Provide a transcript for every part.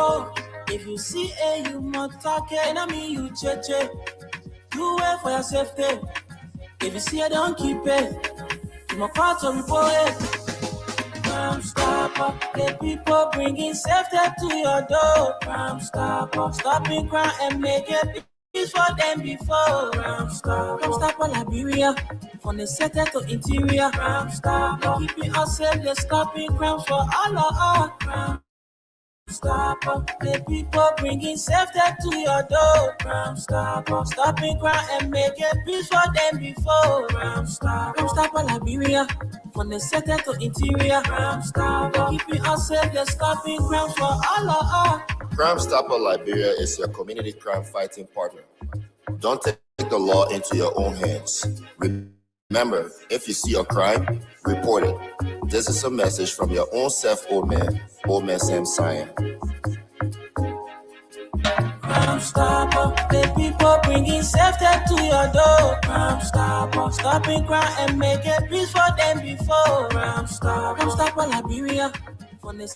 Oh, if you see a you must talk enemy, you cheche. Do it for your safety. If you see it, don't keep it. You must call to report it. Crime Stopper, the people bringing safety to your door. Crime Stopper, stopping crime and making peace for them before. Crime Stopper, Liberia, from the center to interior. Crime Stopper, keeping us safe, they're stopping crimes for all of us. Crime Stopper, the people bringing safety to your door. Crime Stopper, stopping crime and making peace for them before. Crime Stopper, Liberia, from the center to interior. Crime Stopper, keeping us safe, they're stopping crimes for all of us. Crime Stopper Liberia is your community crime fighting partner. Don't take the law into your own hands. Remember, if you see a crime, report it. This is a message from your own self, Old Man Sam Cyan. Crime Stopper, the people bringing safety to your door. Crime Stopper, stopping crime and making peace for them before. Crime Stopper, Liberia, from the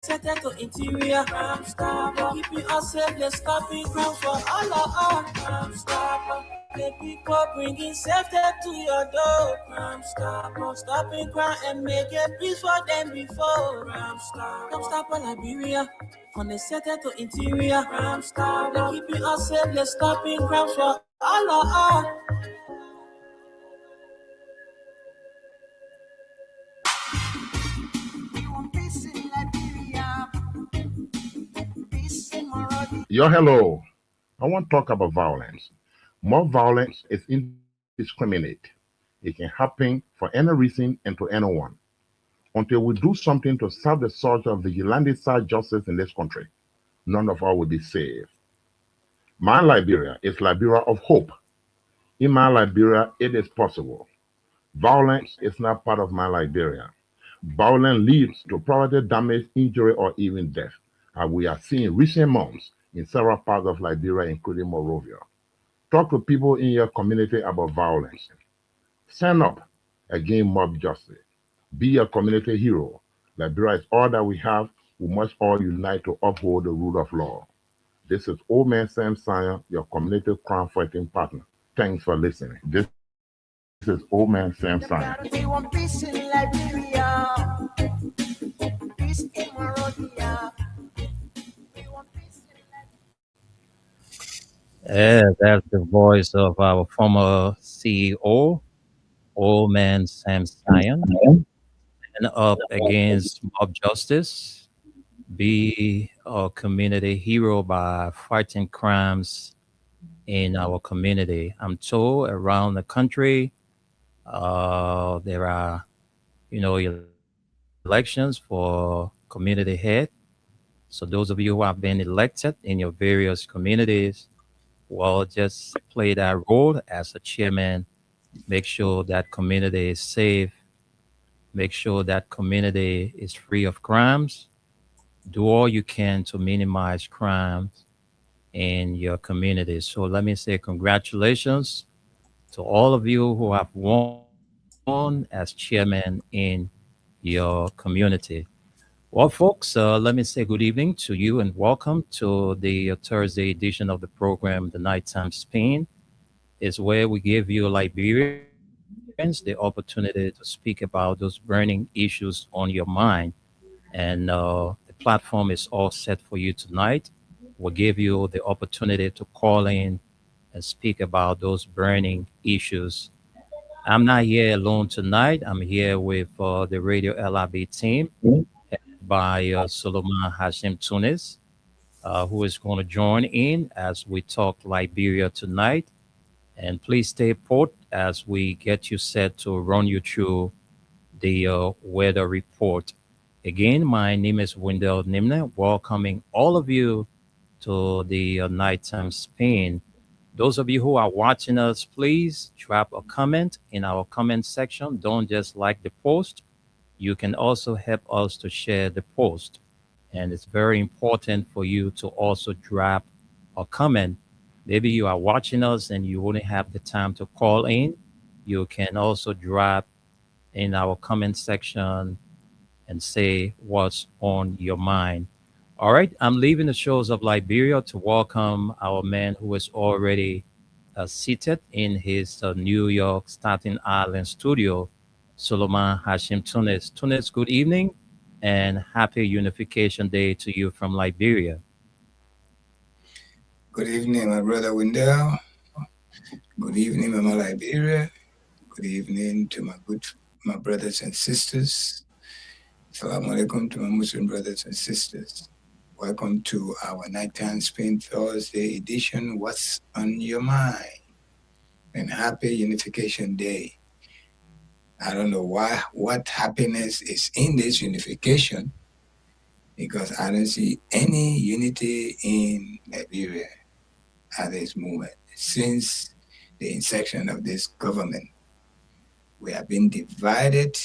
center to interior. Crime Stopper, keeping us safe, they're stopping crime for all of us. Crime Stopper, the people bringing safety to your door. Crime Stopper, stopping crime and making peace for them before. Crime Stopper, Liberia, from the center to interior. Crime Stopper, keeping us safe, they're stopping crime for all of us. Yo, hello. I want to talk about violence. More violence is indiscriminate. It can happen for any reason and to anyone. Until we do something to stop the surge of vigilante-style justice in this country, none of us will be saved. My Liberia is Liberia of hope. In my Liberia, it is possible. Violence is not part of my Liberia. Violence leads to property damage, injury, or even death, as we are seeing recent months in several parts of Liberia, including Monrovia. Talk to people in your community about violence. Stand up against mob justice. Be a community hero. Liberia is all that we have. We must all unite to uphold the rule of law. This is Old Man Sam Cyan, your community crime fighting partner. Thanks for listening. This is Old Man Sam Cyan. We want peace in Liberia, peace in Monrovia. We want peace in Liberia. Yeah, that's the voice of our former CEO, Old Man Sam Cyan, and up against mob justice. Be a community hero by fighting crimes in our community. I'm told around the country, there are, elections for community head. So those of you who have been elected in your various communities, well, just play that role as a chairman. Make sure that community is safe. Make sure that community is free of crimes. Do all you can to minimize crimes in your community. So let me say congratulations to all of you who have won as chairman in your community. Well, folks, let me say good evening to you and welcome to the Thursday edition of the program, The Nighttime Spin. Is where we give you Liberians the opportunity to speak about those burning issues on your mind. And the platform is all set for you tonight. We'll give you the opportunity to call in and speak about those burning issues. I'm not here alone tonight. I'm here with the Radio LRB team by Solomon Hashim Tunis, who is going to join in as we talk Liberia tonight. And please stay put as we get you set to run you through the weather report. Again, my name is Wendell Nimne, welcoming all of you to the Nighttime Spin. Those of you who are watching us, please drop a comment in our comment section. Don't just like the post. You can also help us to share the post. And it's very important for you to also drop a comment. Maybe you are watching us and you wouldn't have the time to call in. You can also drop in our comment section and say what's on your mind. All right, I'm leaving the shores of Liberia to welcome our man who is already seated in his New York Staten Island studio, Solomon Hashim Tunis. Tunis, good evening and happy Unification Day to you from Liberia. Good evening, my brother Wendell. Good evening, Mama Liberia. Good evening to my brothers and sisters. Assalamu alaikum to my Muslim brothers and sisters. Welcome to our Nighttime Spin Thursday edition. What's on your mind? And happy Unification Day. I don't know what happiness is in this unification, because I don't see any unity in Liberia at this moment. Since the inception of this government, we have been divided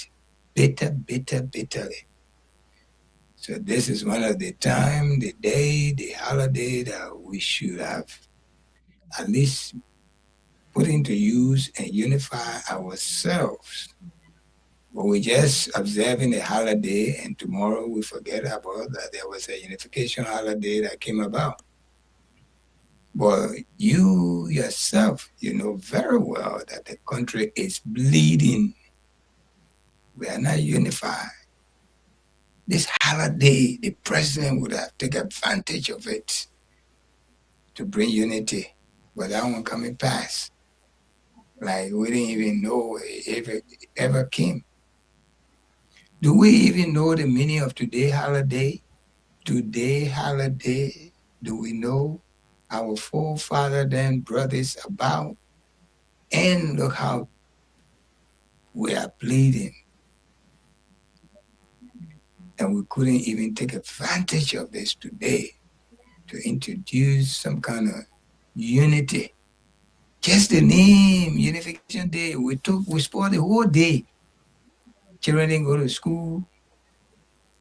bitterly. So this is one of the time, the day, the holiday that we should have at least put into use and unify ourselves. But we're just observing a holiday, and tomorrow we forget about that there was a unification holiday that came about. But you yourself, you know very well that the country is bleeding. We are not unified. This holiday, the president would have taken advantage of it to bring unity, but that one coming past. Like we didn't even know it ever came. Do we even know the meaning of today holiday? Today holiday, do we know our forefather then brought this about? And look how we are bleeding. And we couldn't even take advantage of this today to introduce some kind of unity. Just the name, Unification Day, we spoiled the whole day. Children didn't go to school,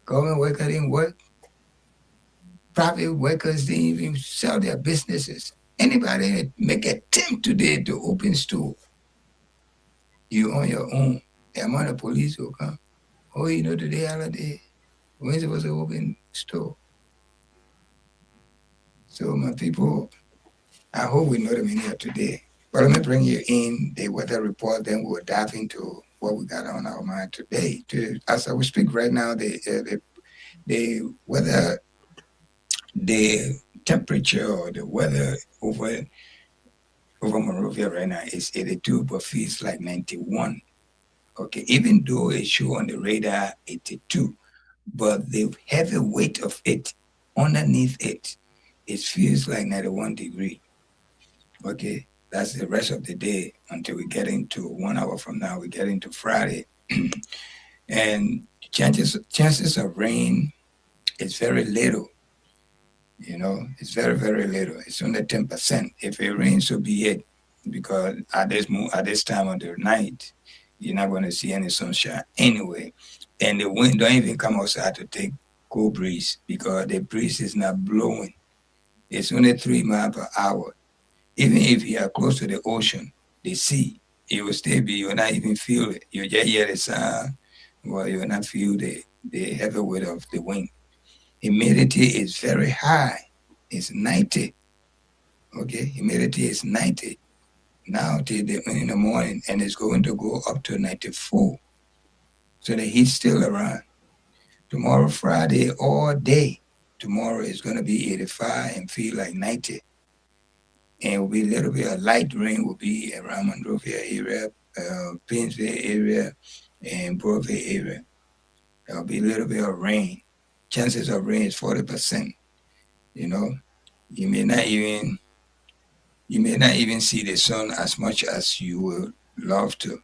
government workers didn't work, private workers didn't even sell their businesses. Anybody make an attempt today to open store, you on your own. The amount of police will come. Oh, you know today holiday. When is supposed to open store? So my people, I hope we know the meaning of today. But let me bring you in the weather report, then we'll dive into what we got on our mind today. As I will speak right now, the weather, the temperature or the weather over Monrovia right now is 82, but feels like 91. Okay, even though it show on the radar 82, but the heavy weight of it underneath it feels like 91 degree. Okay, that's the rest of the day until we get into 1 hour from now. We get into Friday, and chances of rain is very little. You know, it's very, very little. It's only 10%. If it rains, so be it, because at this time of the night, you're not going to see any sunshine anyway. And the wind don't even come outside to take cool breeze, because the breeze is not blowing. It's only 3 miles per hour. Even if you are close to the ocean, the sea, it will still be, you will not even feel it. You just hear the sound, well, you will not feel the heavy weight of the wind. Humidity is very high. It's 90. Okay, humidity is 90 now till in the morning, and it's going to go up to 94. So the heat's still around. Tomorrow, Friday, all day. Tomorrow is going to be 85 and feel like 90. And it will be a little bit of light rain will be around Monrovia area, Painesville area, and Broadway area. There will be a little bit of rain. Chances of rain is 40%. You know, you may not even see the sun as much as you would love to.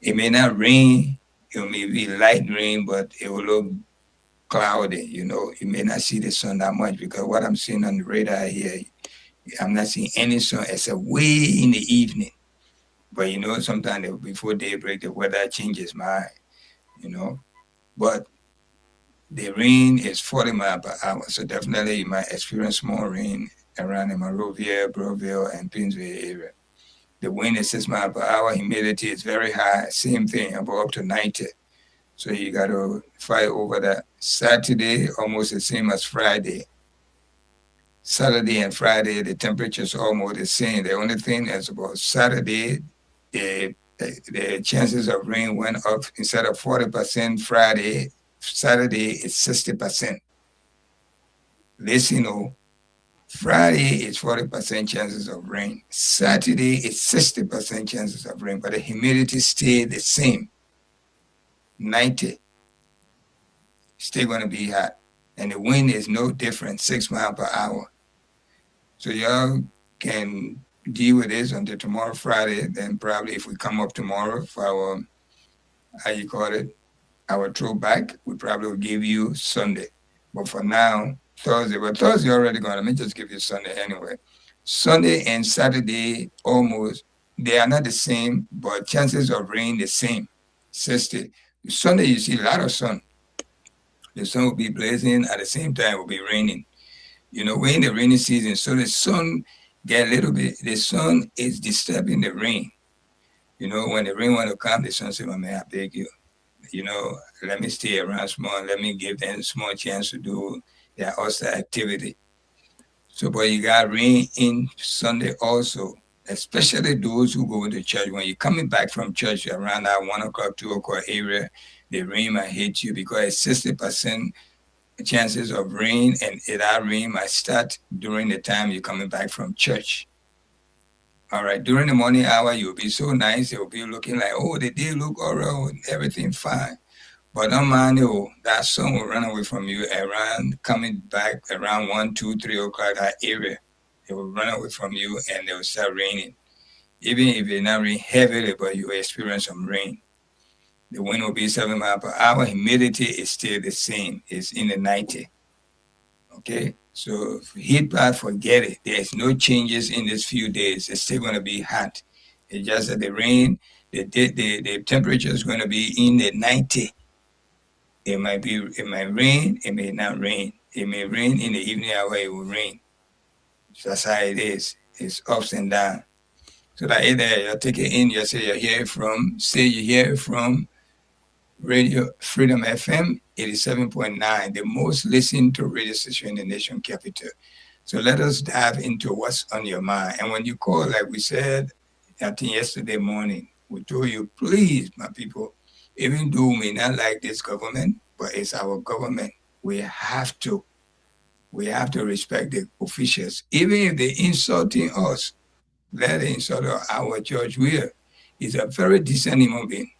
It may not rain. It may be light rain, but it will look cloudy. You know, you may not see the sun that much, because what I'm seeing on the radar here, I'm not seeing any sun except way in the evening. But you know, sometimes before daybreak, the weather changes mind, you know. But the rain is 40 miles per hour. So definitely you might experience more rain around the Monrovia, Broadville, and Painesville area. The wind is 6 miles per hour. Humidity is very high. Same thing, about up to 90. So you got to fight over that. Saturday, almost the same as Friday. Saturday and Friday, the temperature's almost the same. The only thing is about Saturday, the chances of rain went up. Instead of 40% Friday, Saturday is 60%. Listen, Friday is 40% chances of rain. Saturday is 60% chances of rain, but the humidity stayed the same. 90. Still going to be hot. And the wind is no different, 6 miles per hour. So y'all can deal with this until tomorrow, Friday. Then probably if we come up tomorrow for our, our throwback, we probably will give you Sunday. But for now, Thursday. But Thursday already gone. Let me just give you Sunday anyway. Sunday and Saturday almost, they are not the same, but chances of rain the same. 60. Sunday you see a lot of sun. The sun will be blazing at the same time it will be raining. We're in the rainy season, so the sun get a little bit, the sun is disturbing the rain. When the rain want to come, the sun say, "Man, I beg you, let me stay around small, let me give them small chance to do their hostile activity." So, but you got rain in Sunday also, especially those who go to church. When you're coming back from church around that 1 o'clock, 2 o'clock area, the rain might hit you because it's 60% chances of rain, and that rain might start during the time you're coming back from church. All right, during the morning hour, you'll be so nice. You'll be looking like, oh, the day look all right, everything fine. But don't mind, that sun will run away from you around, coming back around 1, 2, 3 o'clock, that area. It will run away from you and it will start raining. Even if it not rain heavily, but you will experience some rain. The wind will be 7 miles per hour. Humidity is still the same. It's in the 90. Okay, so heat pad, forget it. There's no changes in these few days. It's still going to be hot. It's just that the rain, the temperature is going to be in the 90. It might rain, it may not rain. It may rain in the evening hour, it will rain. So that's how it is. It's ups and downs. So that either you take it in, you say you hear it from Radio Freedom FM 87.9, the most listened to radio station in the nation capital. So let us dive into what's on your mind. And when you call, like we said, I think yesterday morning, we told you, please, my people, even though we may not like this government, but it's our government. We have to respect the officials. Even if they're insulting us, let the insult our George Weah. He's a very decent human being.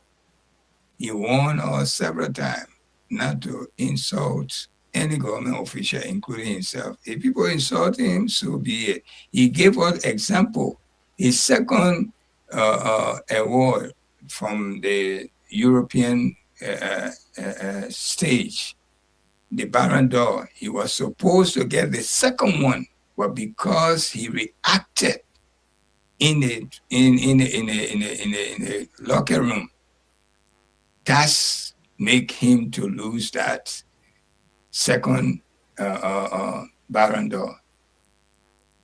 He warned us several times not to insult any government official, including himself. If people insult him, so be it. He gave us example. His second award from the European stage, the Ballon d'Or, he was supposed to get the second one, but because he reacted in the locker room, that's make him to lose that second Ballon d'Or.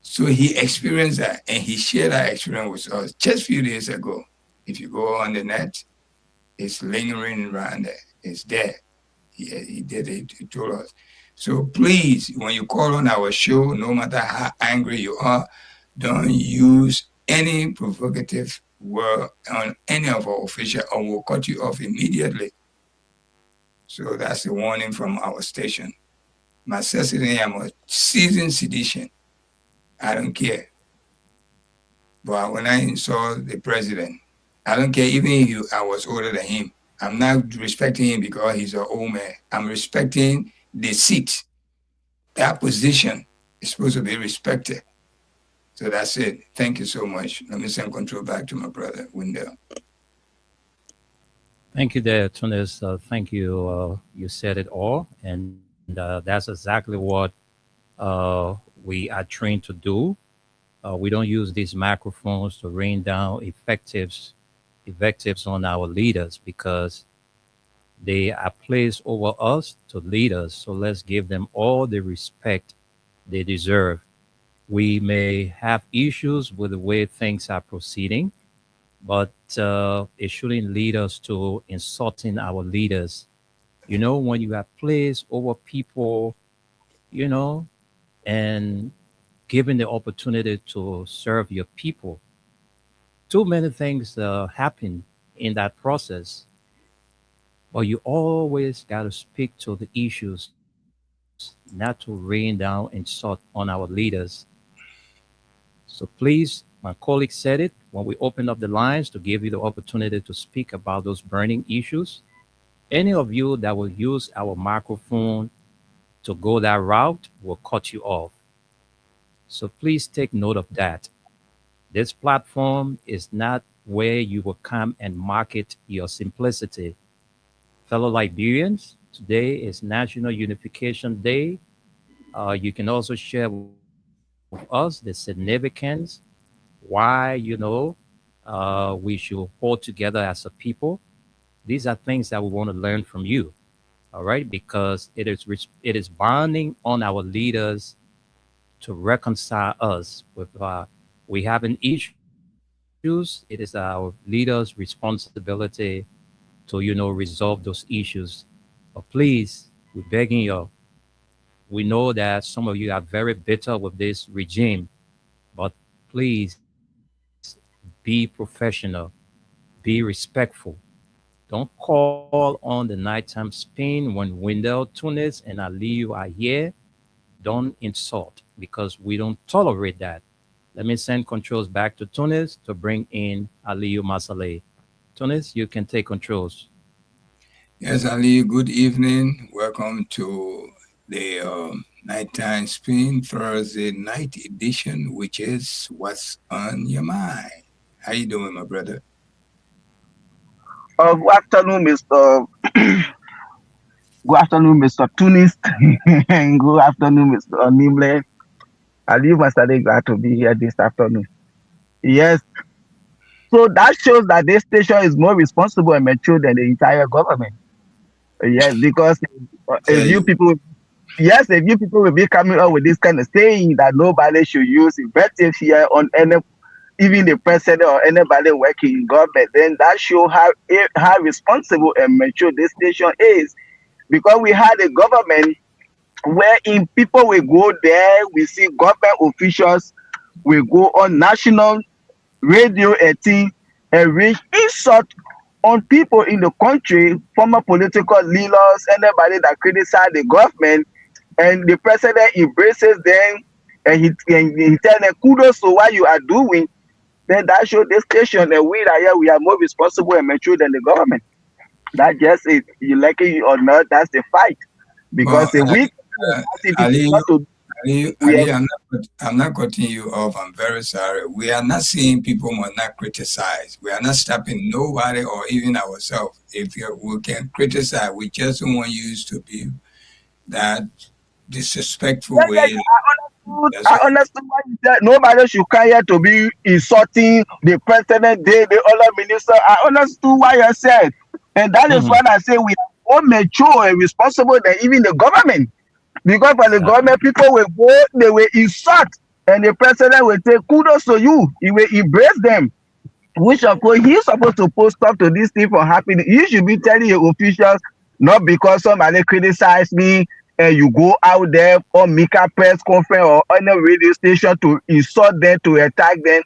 So he experienced that, and he shared that experience with us just a few days ago. If you go on the net, it's lingering around there. It's there. He did it. He told us. So please, when you call on our show, no matter how angry you are, don't use any provocative word on any of our officials, or we'll cut you off immediately. So that's a warning from our station. Myself, I'm a seasoned sedition. I don't care. But when I insult the president, I don't care even if I was older than him. I'm not respecting him because he's an old man. I'm respecting the seat. That position is supposed to be respected. So that's it. Thank you so much. Let me send control back to my brother, Wendell. Thank you there, Tunis. Thank you. You said it all. And that's exactly what we are trained to do. We don't use these microphones to rain down invectives on our leaders because they are placed over us to lead us. So let's give them all the respect they deserve. We may have issues with the way things are proceeding, but it shouldn't lead us to insulting our leaders. When you have placed over people, you know, and given the opportunity to serve your people, too many things happen in that process. But you always got to speak to the issues, not to rain down insult on our leaders. So please, my colleague said it when we opened up the lines to give you the opportunity to speak about those burning issues. Any of you that will use our microphone to go that route will cut you off. So please take note of that. This platform is not where you will come and market your simplicity. Fellow Liberians, today is National Unification Day. You can also share with us the significance, why, we should hold together as a people. These are things that we want to learn from you, all right? Because it is binding on our leaders to reconcile us with we having issues. It is our leaders' responsibility to resolve those issues. But please, we're begging you. We know that some of you are very bitter with this regime, but please be professional, be respectful. Don't call on the nighttime spin when Wendell Tunis and Aliyu are here. Don't insult because we don't tolerate that. Let me send controls back to Tunis to bring in Aliyu Masaleh. Tunis, you can take controls. Yes, Ali, good evening. Welcome to the Nighttime Spin Thursday night edition, which is What's on Your Mind. How you doing, my brother? Good afternoon, Mr. Good afternoon, Mr. Tunis. And good afternoon, Mr. Nimble. I leave my study glad to be here this afternoon. Yes. So that shows that this station is more responsible and mature than the entire government. Yes, because if you people, yes, if you people will be coming up with this kind of saying that nobody should use invective here on any, even the president or anybody working in government, then that shows how responsible and mature this station is. Because we had a government wherein people will go there, we see government officials will go on national radio 18 and reach insult on people in the country, former political leaders, anybody that criticize the government, and the president embraces them and he tells them kudos to what you are doing. Then that shows this station and we are here, we are more responsible and mature than the government. That just is, you like it or not, that's the fight. Because Well, a week Ali, to, Ali, I'm not cutting you off. I'm very sorry. We are not saying people must not criticize. We are not stopping nobody or even ourselves. If we can criticize, we just don't want you to be that disrespectful way. I understand why you said nobody should come here to be insulting the president, the other minister. I understood why you said. And that is what I say we are more mature and responsible than even the government. Because for the government, people will go, they will insult, and the president will say kudos to you. He will embrace them. Which of course he's supposed to post up to this thing for happening. You should be telling your officials, not because somebody criticized me and you go out there or make a press conference or on a radio station to insult them, to attack them.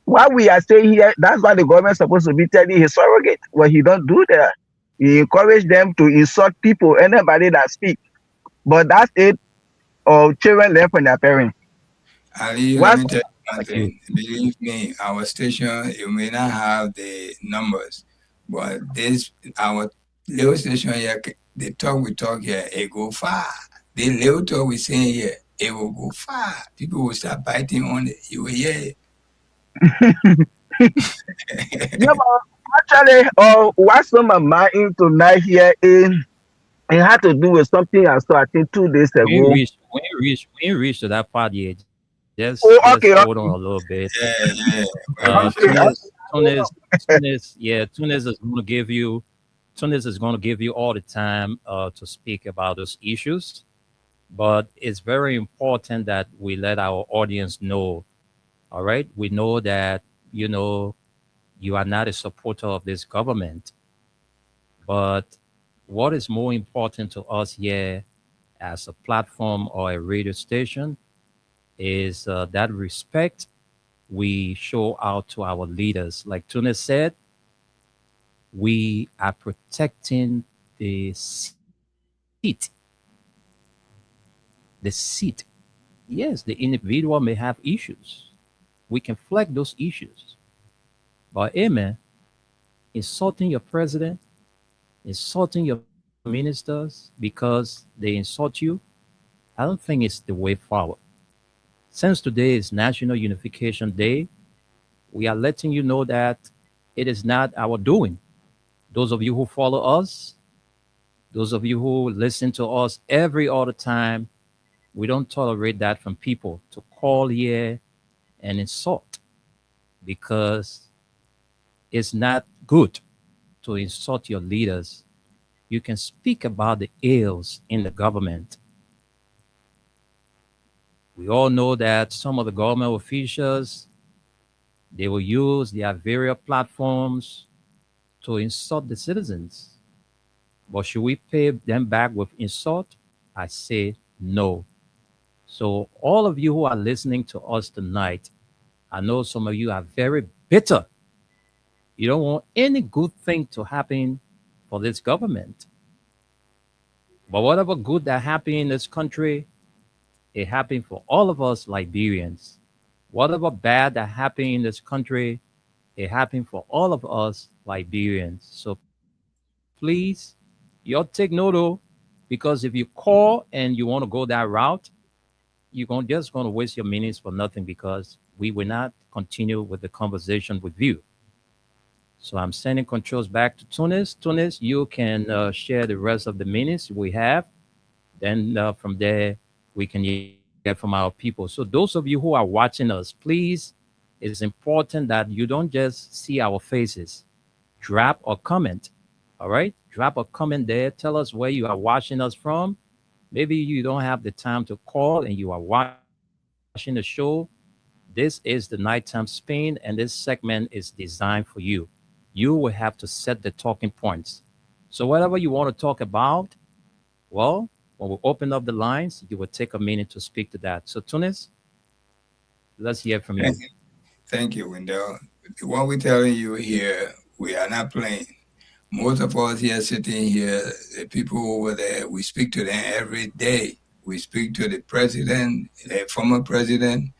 What we are saying here, that's what the government is supposed to be telling his surrogate. Well, he don't do that. He encourage them to insult people, anybody that speak. But that's it. Or children left from their parents. Ali, let me tell you one thing. Believe me, our station, you may not have the numbers, but our little station here, the talk we talk here, it go far. The little talk we say here, it will go far. People will start biting on it. You will hear it. Yeah, but actually, what's on my mind tonight here is it had to do with something I saw, I think 2 days ago. When you reach to that part yet, just okay, hold on a little bit. Tunis is going to give you all the time to speak about those issues. But it's very important that we let our audience know. All right, we know that you are not a supporter of this government. But what is more important to us here as a platform or a radio station is that respect we show out to our leaders. Like Tuna said, we are protecting the seat. The seat. Yes, the individual may have issues. We can flag those issues. But, amen, insulting your president, insulting your ministers because they insult you, I don't think it's the way forward. Since today is National Unification Day, we are letting you know that it is not our doing. Those of you who follow us, those of you who listen to us every other time, we don't tolerate that from people to call here and insult, because it's not good to insult your leaders. You can speak about the ills in the government. We all know that some of the government officials, they will use their various platforms to insult the citizens. But should we pay them back with insult? I say no. So all of you who are listening to us tonight, I know some of you are very bitter. You don't want any good thing to happen for this government. But whatever good that happened in this country, it happened for all of us Liberians. Whatever bad that happened in this country, it happened for all of us Liberians. So please, you take note of, because if you call and you want to go that route, you're just going to waste your minutes for nothing, because we will not continue with the conversation with you. So I'm sending controls back to Tunis. Tunis, you can share the rest of the minutes we have. Then from there, we can get from our people. So those of you who are watching us, please, it's important that you don't just see our faces. Drop a comment, all right? Drop a comment there. Tell us where you are watching us from. Maybe you don't have the time to call and you are watching the show. This is the Nighttime Spin, and this segment is designed for you. You will have to set the talking points. So whatever you want to talk about, well, when we open up the lines, you will take a minute to speak to that. So Tunis, let's hear from you. Thank you, Wendell. What we're telling you here, we are not playing. Most of us here sitting here, the people over there, we speak to them every day. We speak to the president, the former president.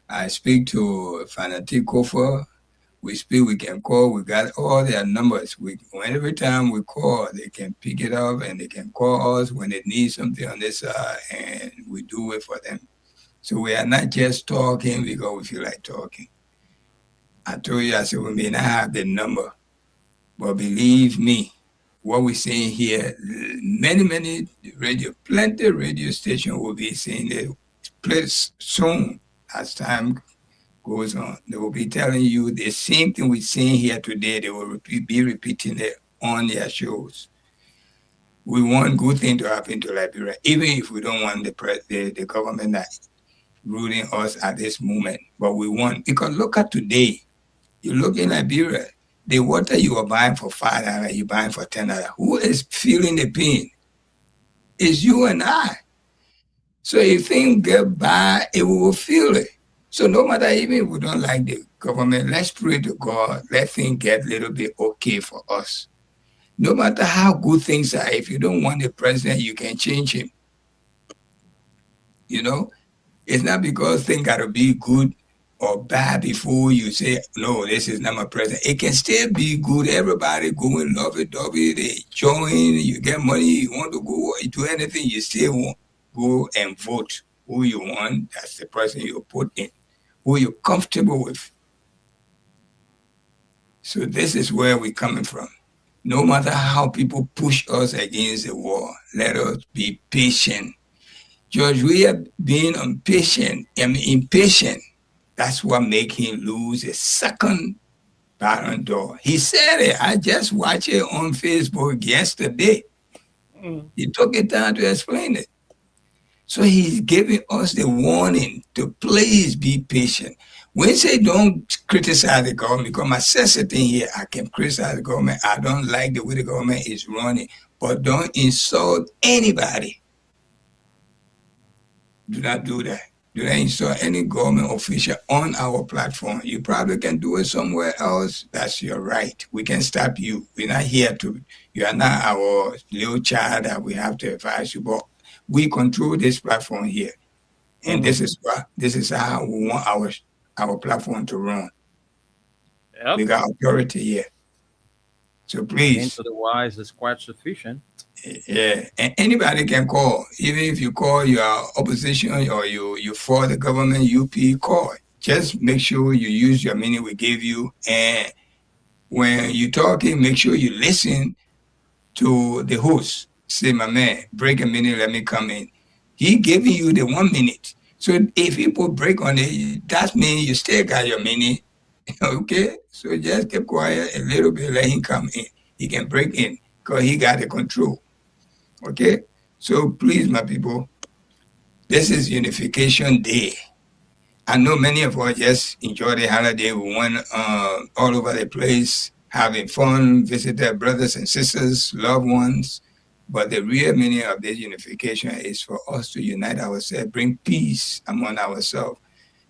I speak to Fanatic Kofa. We speak, we can call, we got all their numbers. Every time we call, they can pick it up and they can call us when they need something on this side, and we do it for them. So we are not just talking because we feel like talking. I told you, I said, we may not have the number, but believe me, what we're saying here, many plenty radio stations will be saying the place soon as time goes on. They will be telling you the same thing we're saying here today. They will be repeating it on their shows. We want good things to happen to Liberia, even if we don't want the government that's ruling us at this moment. But we want, because look at today. You look in Liberia, the water you are buying for $5, you're buying for $10. Who is feeling the pain? It's you and I. So if things get bad, it will feel it. So no matter, even if we don't like the government, let's pray to God, let things get a little bit okay for us. No matter how good things are, if you don't want the president, you can change him. You know, it's not because things got to be good or bad before you say, no, this is not my president. It can still be good. Everybody going lovey-dovey, they join, you get money, you want to go do anything, you still want go and vote who you want. That's the person you put in, who you're comfortable with. So this is where we're coming from. No matter how people push us against the war, let us be patient. George, we are being impatient. That's what made him lose a second Ballon d'Or. He said it. I just watched it on Facebook yesterday. He took it time to explain it. So he's giving us the warning to please be patient. When you say don't criticize the government, because my sensitive thing here, I can criticize the government. I don't like the way the government is running, but don't insult anybody. Do not do that. Do not insult any government official on our platform. You probably can do it somewhere else. That's your right. We can stop you. We're not here to, you are not our little child that we have to advise you, but we control this platform here. And this is how we want our platform to run. Yep. We got authority here. So please. Into the wise is quite sufficient. Yeah, and anybody can call. Even if you call your opposition or you for the government, UP, call. Just make sure you use your minute we gave you. And when you're talking, make sure you listen to the host. Say, my man, break a minute, let me come in. He giving you the 1 minute. So if people break on it, that means you still got your minute. Okay? So just keep quiet a little bit, let him come in. He can break in because he got the control. Okay? So please, my people, this is Unification Day. I know many of us just enjoy the holiday. We went all over the place, having fun, visit their brothers and sisters, loved ones. But the real meaning of this unification is for us to unite ourselves, bring peace among ourselves.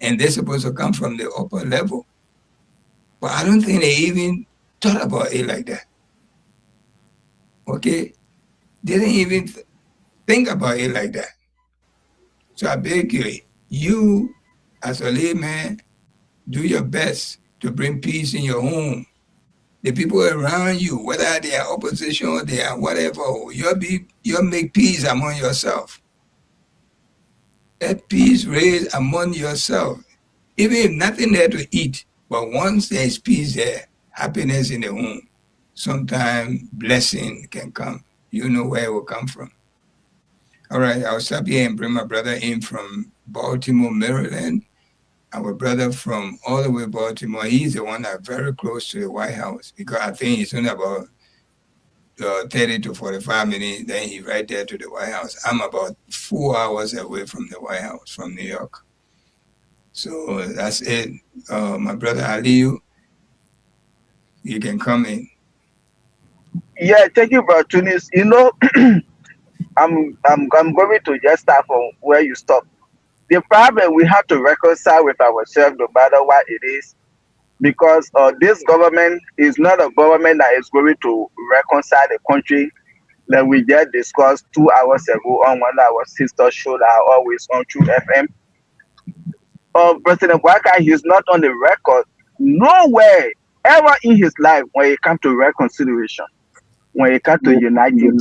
And they're supposed to come from the upper level. But I don't think they even thought about it like that. Okay? They didn't even think about it like that. So I beg you as a layman, do your best to bring peace in your home. The people around you, whether they are opposition or they are whatever, you'll make peace among yourself. Let peace reign among yourself. Even if nothing there to eat, but once there is peace there, happiness in the home, sometimes blessing can come. You know where it will come from. All right, I'll stop here and bring my brother in from Baltimore, Maryland. Our brother from all the way Baltimore, he's the one that's very close to the White House because I think it's only about 30 to 45 minutes, then he's right there to the White House. I'm about 4 hours away from the White House, from New York. So that's it. My brother Aliyu, you can come in. Yeah, thank you, Brother Tunis. You know, I'm going to just start from where you stopped. The problem we have to reconcile with ourselves, no matter what it is, because this government is not a government that is going to reconcile the country, like we just discussed 2 hours ago on one of our sister show that are always on True FM. President Waka, he's not on the record nowhere ever in his life when it comes to reconciliation, when it comes to uniting.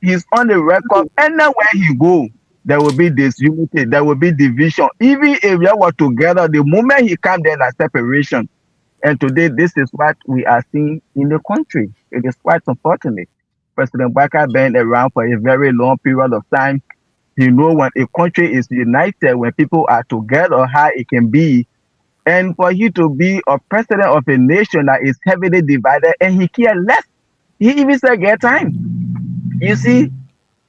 He's on the record anywhere he go. There will be disunity, there will be division. Even if you were together, the moment he comes there, there's separation. And today, this is what we are seeing in the country. It is quite unfortunate. President Baka been around for a very long period of time. He knows when a country is united, when people are together, how it can be. And for you to be a president of a nation that is heavily divided, and he cares less. He even said, get time. You see,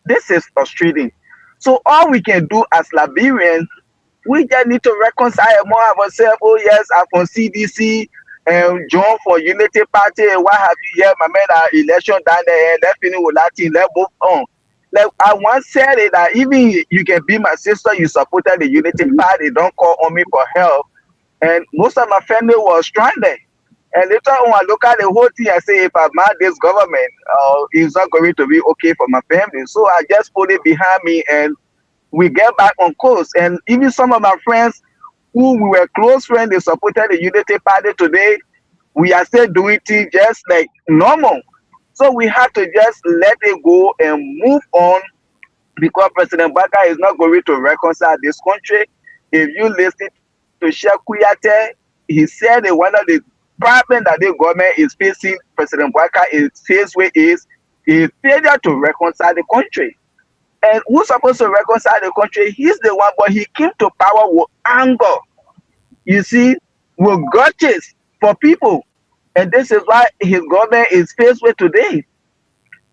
this is frustrating. So all we can do as Liberians, we just need to reconcile among ourselves. Oh yes, I'm from CDC and John for Unity Party. And what have you here? My man, election down there and let's finish with Latin. Let's move on. Like I once said it that even you can be my sister, you supported the Unity Party, don't call on me for help. And most of my family was stranded. And later on, I look at the whole thing and say, if I'm mad this government, it's not going to be okay for my family. So I just put it behind me and we get back on course. And even some of my friends who we were close friends, they supported the Unity Party today. We are still doing things just like normal. So we have to just let it go and move on because President Baka is not going to reconcile this country. If you listen to Sheikh Kuyate, he said that one of the problem that the government is facing, President Baka is faced with is failure to reconcile the country. And who's supposed to reconcile the country? He's the one, but he came to power with anger. You see, with grudges for people. And this is why his government is faced with today.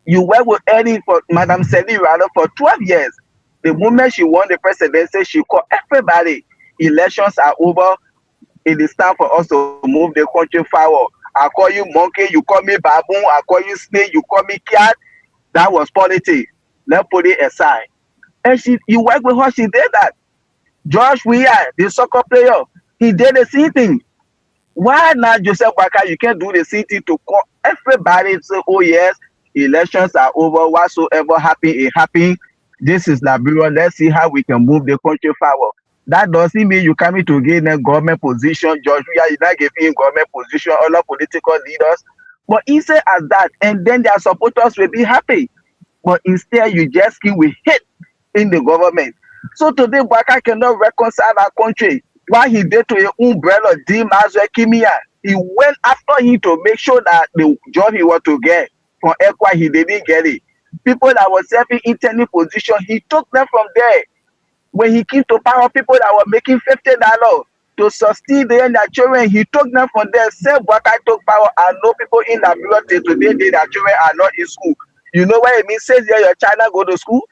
You work with Eddie for Madam Sedi rather for 12 years. The moment she won the presidency, she called everybody. Elections are over. It is time for us to move the country forward. I call you monkey, you call me baboon, I call you snake, you call me cat. That was politics. Let's put it aside. And you work with her, she did that. George Weah, the soccer player, he did the same thing. Why not Joseph Boakai? You can't do the same thing to call everybody say, oh yes, elections are over, whatsoever happened, it happened. This is Liberia. Let's see how we can move the country forward. That doesn't mean you coming to gain a government position. George Weah is not giving government position, other political leaders. But he said as that, and then their supporters will be happy. But instead, you just keep with hate in the government. So today, Boakai cannot reconcile our country. What he did to your umbrella, Dim Azwe Kimia, he went after him to make sure that the job he was to get from Ekwa, he didn't get it. People that were serving internal position, he took them from there. When he came to power, people that were making $50 to sustain their children, he took them from there. Same Boakai took power. I know people in Liberia today, their children are not in school. You know what it means? Says here your child go to school.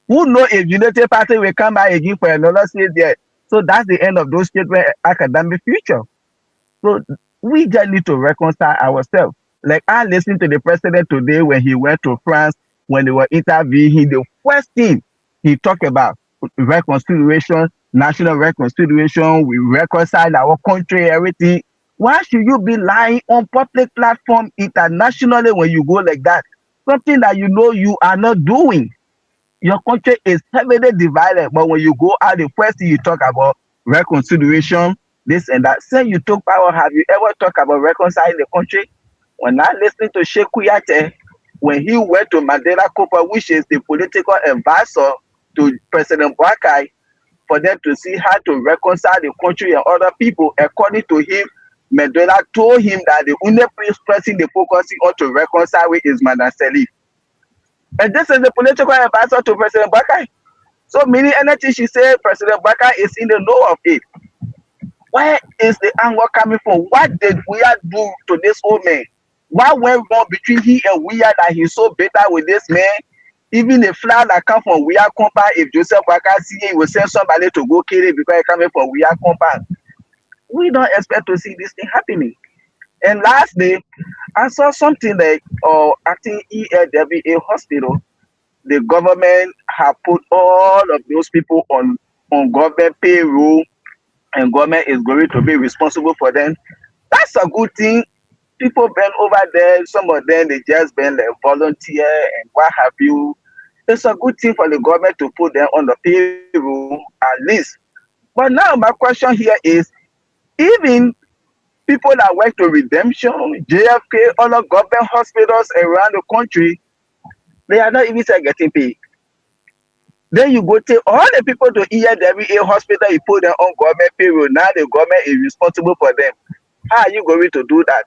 Who know if United Party will come back again for another state there? So that's the end of those children's academic future. So we just need to reconcile ourselves. Like I listened to the president today when he went to France, when they were interviewing him, the first thing he talked about reconciliation, national reconciliation, we reconcile our country, everything. Why should you be lying on public platform internationally when you go like that? Something that you know you are not doing. Your country is heavily divided, but when you go out, the first thing you talk about reconciliation, this and that. Say you took power, have you ever talked about reconciling the country? When I listening to Sheikh Kuyate, when he went to Mandela Cooper, which is the political advisor to President Boakai, for them to see how to reconcile the country and other people, according to him, Mandela told him that the only person they focusing on to reconcile with is Madam Salif. And this is the political advisor to President Boakai. So meaning anything she said, President Boakai is in the know of it. Where is the anger coming from? What did Weah do to this old man? What went wrong between he and Weah that he's so bitter with this man? Even the flag that come from Weah compound, if Joseph Boakai see it, he will send somebody to go kill it because it coming from Weah compound. We don't expect to see this thing happening. And lastly, I saw something like, I think ELWA hospital, the government have put all of those people on government payroll, and government is going to be responsible for them. That's a good thing. People been over there, some of them, they just been like volunteer and what have you. It's a good thing for the government to put them on the payroll at least. But now my question here is, even people that work to Redemption, JFK, other government hospitals around the country, they are not even getting paid. Then you go take all the people to ELWA hospital, you put them on government payroll. Now the government is responsible for them. How are you going to do that?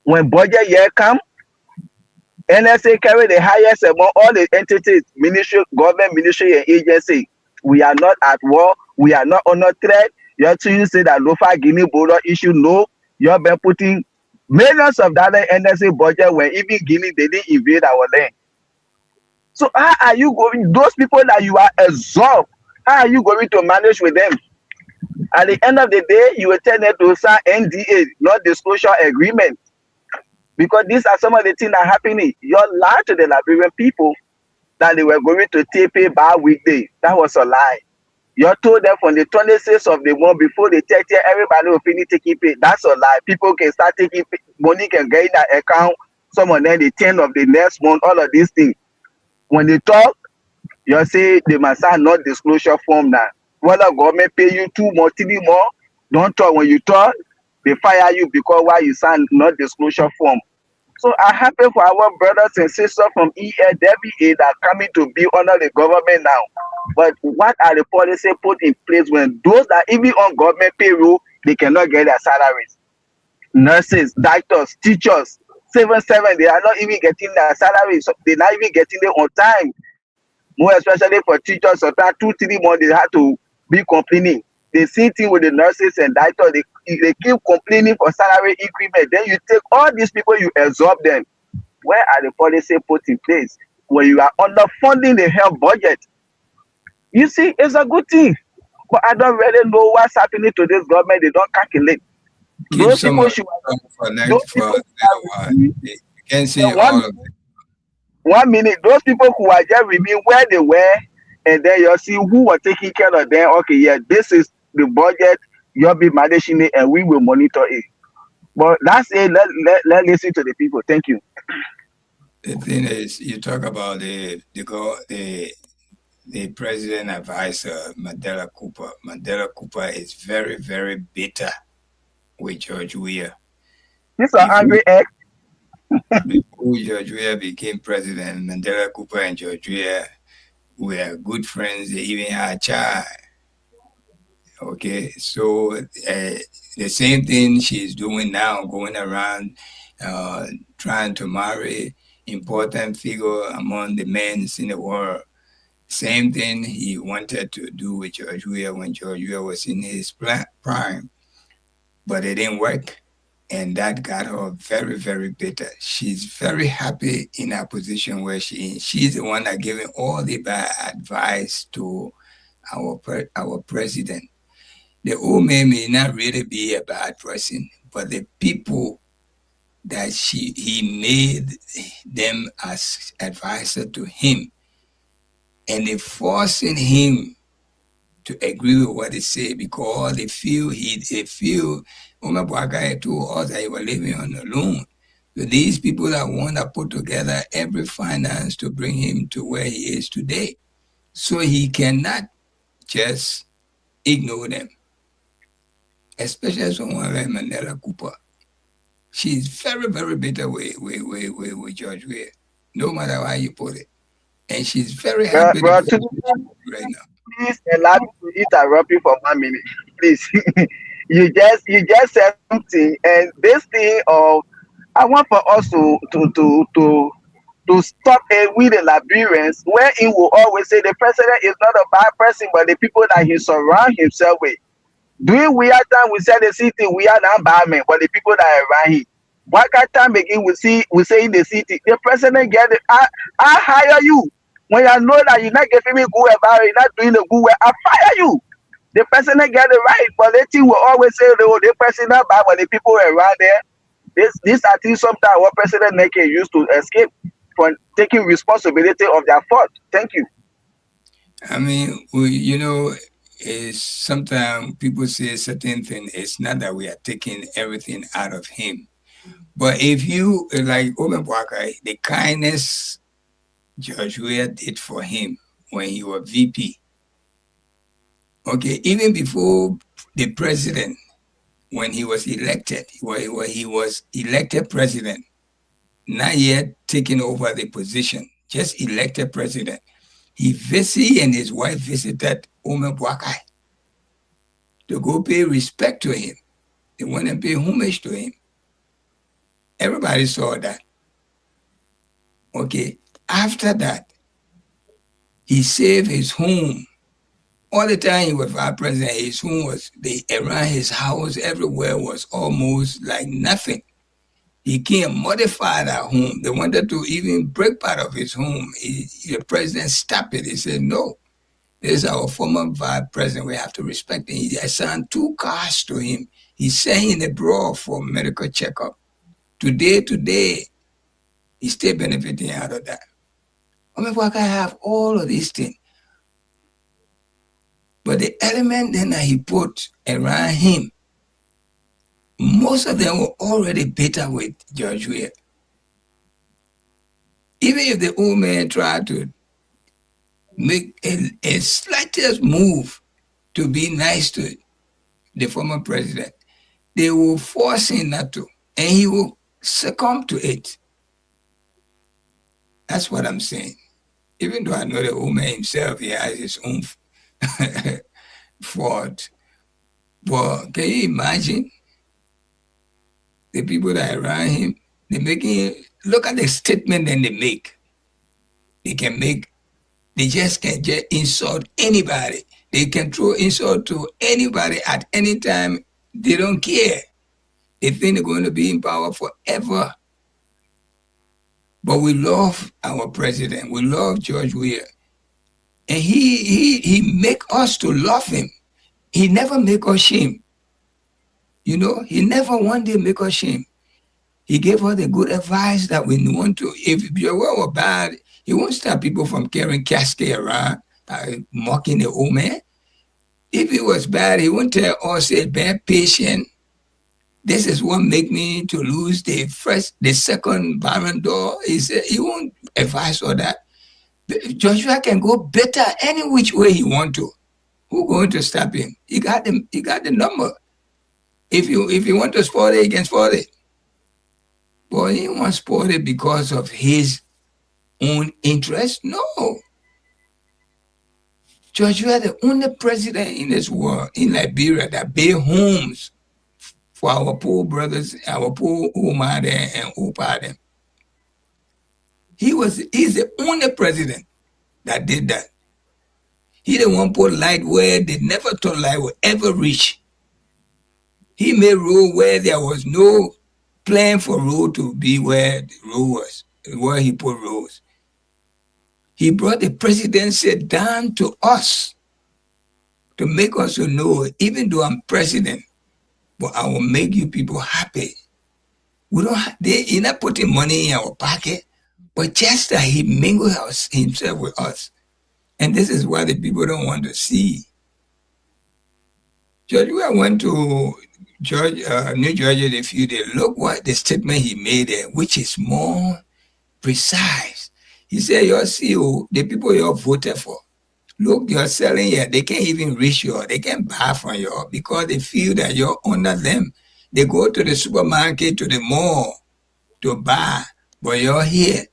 When budget year come, NSA carry the highest among all the entities, ministry, government ministry and agency. We are not at war. We are not under threat. You have to say that Lofa Guinea border issue. No, you have been putting millions of dollars in NSA budget when even Guinea they didn't invade our land. So how are you going? Those people that you are absorbed, how are you going to manage with them? At the end of the day, you will tell them to sign NDA, not disclosure agreement. Because these are some of the things that are happening. You lied to the Liberian people that they were going to take pay by weekday. That was a lie. You told them from the 26th of the month before the 30th, everybody will finish taking pay. That's a lie. People can start taking pay. Money can get in that account. Some of them, the 10th of the next month, all of these things. When they talk, you say they must sign not disclosure form now. Whether government pay you 2 more, 3 more, don't talk. When you talk, they fire you because why you sign not disclosure form. So I'm happy for our brothers and sisters from ELWA that are coming to be under the government now. But what are the policies put in place when those that even on government payroll, they cannot get their salaries? Nurses, doctors, teachers, 7-7, they are not even getting their salaries. So they're not even getting it on time. More especially for teachers, so that 2-3 months they have to be complaining. The same thing with the nurses and doctors. They keep complaining for salary increment. Then you take all these people, you absorb them. Where are the policies put in place? When you are underfunding the health budget. You see, it's a good thing. But I don't really know what's happening to this government. They don't calculate. Keep Those some people of should it for those next for people a little while. should You can't the see all of it. 1 minute. Those people who are just with me where they were, and then you see who were taking care of them. Okay, yeah, this is the budget. You'll be managing it, and we will monitor it. But that's it. Let listen to the people. Thank you. The thing is, you talk about the president advisor, Mandela Cooper. Mandela Cooper is very, very bitter with George Weah. These are angry eggs. Before George Weah became president, Mandela Cooper and George Weah were good friends. They even had a child. Okay, so the same thing she's doing now, going around trying to marry important figure among the men in the world. Same thing he wanted to do with George Weah when George Weah was in his prime, but it didn't work. And that got her very, very bitter. She's very happy in her position where she's the one that giving all the bad advice to our president. The old man may not really be a bad person, but the people that he made them as advisor to him, and they forcing him to agree with what they say because they feel Omar Bwakai told us that he was living on a loan. So these people that want to put together every finance to bring him to where he is today. So he cannot just ignore them. Especially someone like Mandela Cooper. She's very, very bitter with George Weah, no matter how you put it. And she's very happy right now. Please allow me to interrupt you for 1 minute. Please. you just said something, and this thing of I want for us to stop it with the Liberians, where he will always say the president is not a bad person, but the people that he surround himself with. During we are time we say the city we are not bad men, but the people that are around him. What time again we say in the city, the president get it. I hire you. When I know that you're not giving me good about it, you're not doing the good way, I fire you. The president get it right, but the thing will always say, the president not bad, but the people around there, this I think sometimes what President Neke used to escape from taking responsibility of their fault. Thank you. I mean, is sometimes people say certain things. It's not that we are taking everything out of him. But if you, like Omen Bwakai, the kindness George Weah did for him when he was VP, okay, even before the president, when he was elected, when he was elected president, not yet taking over the position, just elected president, he and his wife visited Omen Bwakai to go pay respect to him. They went and pay homage to him. Everybody saw that. Okay, after that, he saved his home. All the time he was vice president, his home was, around his house, everywhere was almost like nothing. He can't modify that home. They wanted to even break part of his home. The president stopped it. He said, no, this is our former vice president. We have to respect him. He assigned 2 cars to him. He's sending abroad for medical checkup. Today, he's still benefiting out of that. I mean, I can have all of these things. But the element then that he put around him, most of them were already bitter with George Weah. Even if the old man tried to make a slightest move to be nice to the former president, they will force him not to, and he will succumb to it. That's what I'm saying. Even though I know the old man himself, he has his own fault. But can you imagine the people that are around him? They're making, look at the statement that they make. They just can just insult anybody. They can throw insult to anybody at any time. They don't care. They think they're going to be in power forever. But we love our president. We love George Weah. And he make us to love him. He never make us shame. You know, he never one day make us shame. He gave us the good advice that we want to. If your word were bad, he won't stop people from carrying casket around, mocking the old man. If it was bad, he won't tell us a bad patient. This is what make me to lose the second Baron door. He won't advise all that. Joshua can go better any which way he want to. Who going to stop him? He got the number. If you want to sport it, he can sport it. But he won't sport it because of his own interest. No. Joshua, the only president in this world, in Liberia, that built homes for our poor brothers, our poor Oma and Opa. He's the only president that did that. He the one put light where they never thought light would ever reach. He made road where there was no plan for road to be where the road was, where he put roads. He brought the presidency down to us to make us to know, even though I'm president, but I will make you people happy. We don't. He's not putting money in our pocket, but just that he mingled himself with us, and this is what the people don't want to see. Judge, I went to New Georgia a few days. Look what the statement he made there, which is more precise. He said, your CEO, the people you voted for, look, you're selling here. They can't even reach you. They can't buy from you because they feel that you're under them. They go to the supermarket, to the mall to buy, but you're here.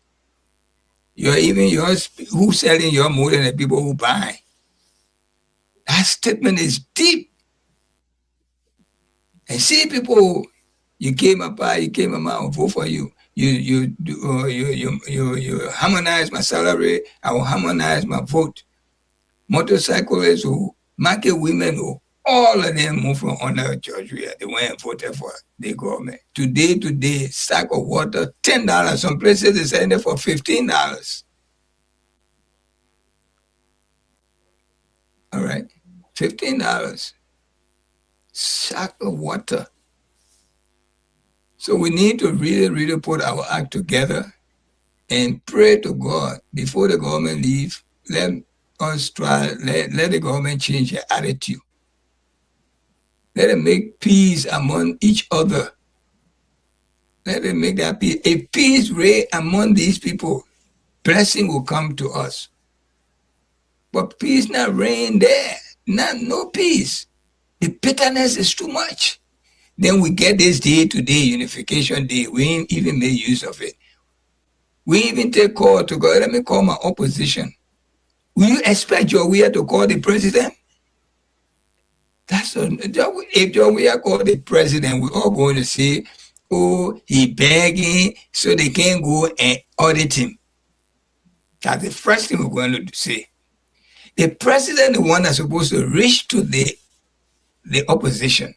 You're even yours. Who's selling you more than the people who buy? That statement is deep. And see, people, you came up, I'll vote for you. You harmonize my salary, I will harmonize my vote. Motorcyclists who, market women who, all of them move from under Georgia. They went and voted for the government. Today, sack of water, $10. Some places they send it for $15. All right, $15. Sack of water. So we need to really put our act together and pray to God before the government leave. Let us try, let the government change their attitude. Let them make peace among each other. Let them make that peace. A peace reign among these people. Blessing will come to us. But peace not reign there. No peace. The bitterness is too much. Then we get this day today, unification day. We ain't even made use of it. We even take call to go, let me call my opposition. Will you expect Joe Weah to call the president? If Joe Weah called the president, we're all going to say, oh, he begging, so they can't go and audit him. That's the first thing we're going to say. The president, the one that's supposed to reach to the opposition.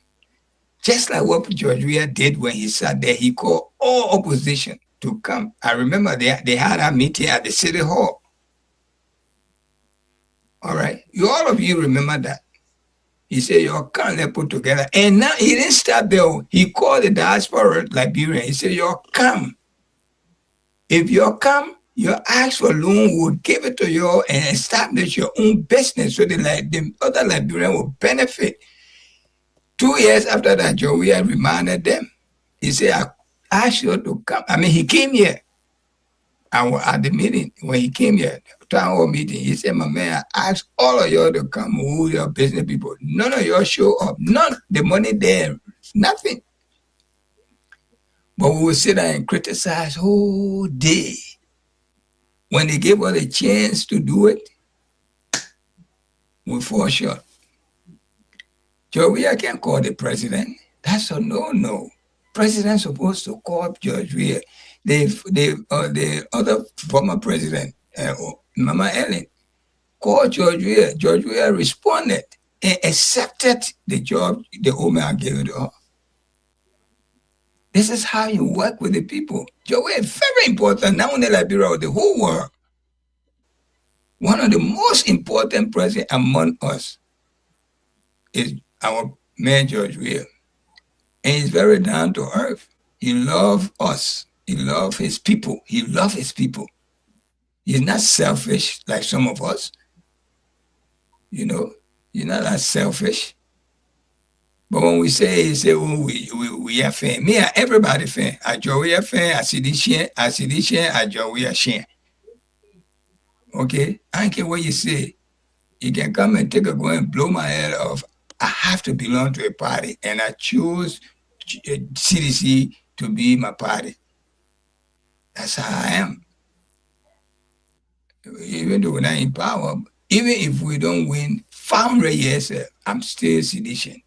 Just like what George Weah did when he sat there, he called all opposition to come. I remember they had a meeting at the city hall. All right, all of you remember that. He said, "Y'all come, let's put together." And now he didn't stop there. He called the diaspora Liberian. He said, "Y'all come. If y'all come, you ask for loan, we'll give it to you and establish your own business so the other Liberian will benefit." 2 years after that, Joe Weah reminded them. He said, "I asked you to come." I mean, he came here. I was at the meeting when he came here, town hall meeting. He said, "My man, I asked all of you to come, who your business people. None of you show up. None. The money there, nothing. But we will sit there and criticize whole day. When they give us a chance to do it, we fall short." Joe Weah can't call the president. That's a no. President's supposed to call George Weah. The other former president, Mama Ellen, called George Weah. George Weah responded and accepted the job the old man gave it to her. This is how you work with the people. Joe Weah is very important, not only Liberia, but the whole world. One of the most important presidents among us. is our Mayor George Weah. And he's very down to earth. He loves us. He loves his people. He loves his people. He's not selfish like some of us. You know, he's not that selfish. But when we say, he say, oh, we are fan. Me and everybody fan. I Joey a fan. I see this share. I Joey a share. Okay? I don't care what you say. You can come and take a go and blow my head off. I have to belong to a party, and I choose CDC to be my party. That's how I am. Even though we're not in power, even if we don't win 500 years, I'm still sedition.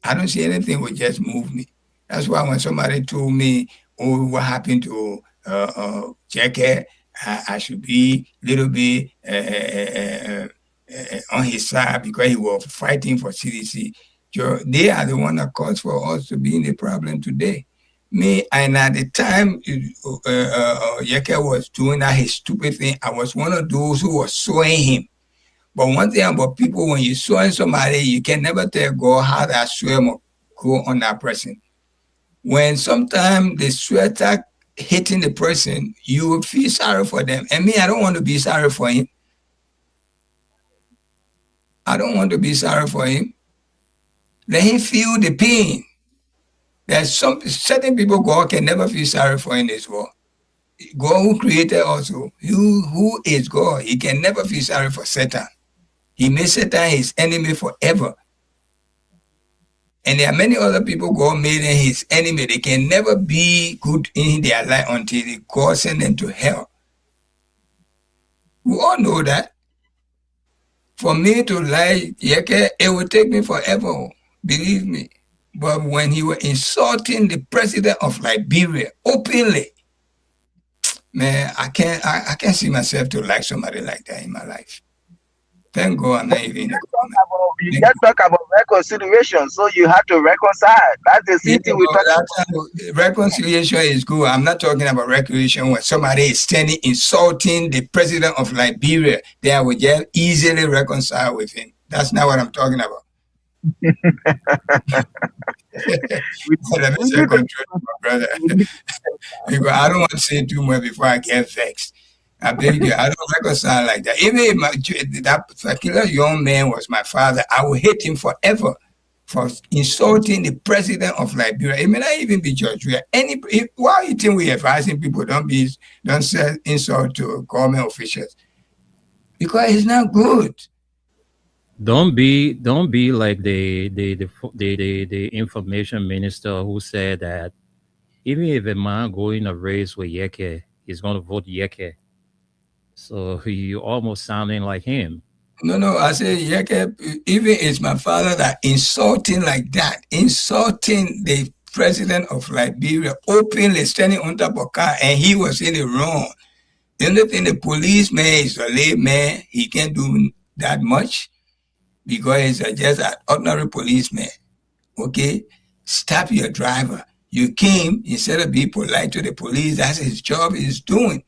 I don't see anything will just move me. That's why when somebody told me, oh, what happened to Jackie, I should be a little bit on his side because he was fighting for CDC. They are the one that caused for us to be in the problem today. Me, and at the time Yeke was doing that his stupid thing, I was one of those who was suing him. But one thing about people, when you're suing somebody, you can never tell God how that swear will go on that person. When sometimes the sweater hitting the person, you will feel sorry for them. And me, I don't want to be sorry for him. I don't want to be sorry for him. Let him feel the pain. There's certain people God can never feel sorry for in this world. God who created also, who is God, he can never feel sorry for Satan. He made Satan his enemy forever. And there are many other people God made his enemy. They can never be good in their life until God send them to hell. We all know that. For me to lie, it will take me forever, believe me. But when he was insulting the president of Liberia openly, man, I can't see myself to like somebody like that in my life. Thank God I'm not even. You just talk about reconciliation, so you have to reconcile. That's the same thing we talk about. Reconciliation is good. I'm not talking about reconciliation when somebody is standing insulting the president of Liberia. Then I would just easily reconcile with him. That's not what I'm talking about. Let me say control, my brother. Because I don't want to say too much before I get vexed. I beg you, I don't reconcile like that. Even if that particular young man was my father, I would hate him forever for insulting the president of Liberia. It may not even be George Weah. Why you think we're advising people don't say insult to government officials? Because it's not good. Don't be like the information minister who said that even if a man go in a race with Yeke, he's going to vote Yeke. So you almost sounding like him. No, I say Yeke, even it's my father that insulting like that, insulting the president of Liberia, openly standing on top of a car, and he was in the wrong. The only thing the policeman is a layman, he can't do that much because he's just an ordinary policeman. Okay? Stop your driver. You came, instead of being polite to the police, that's his job he's doing.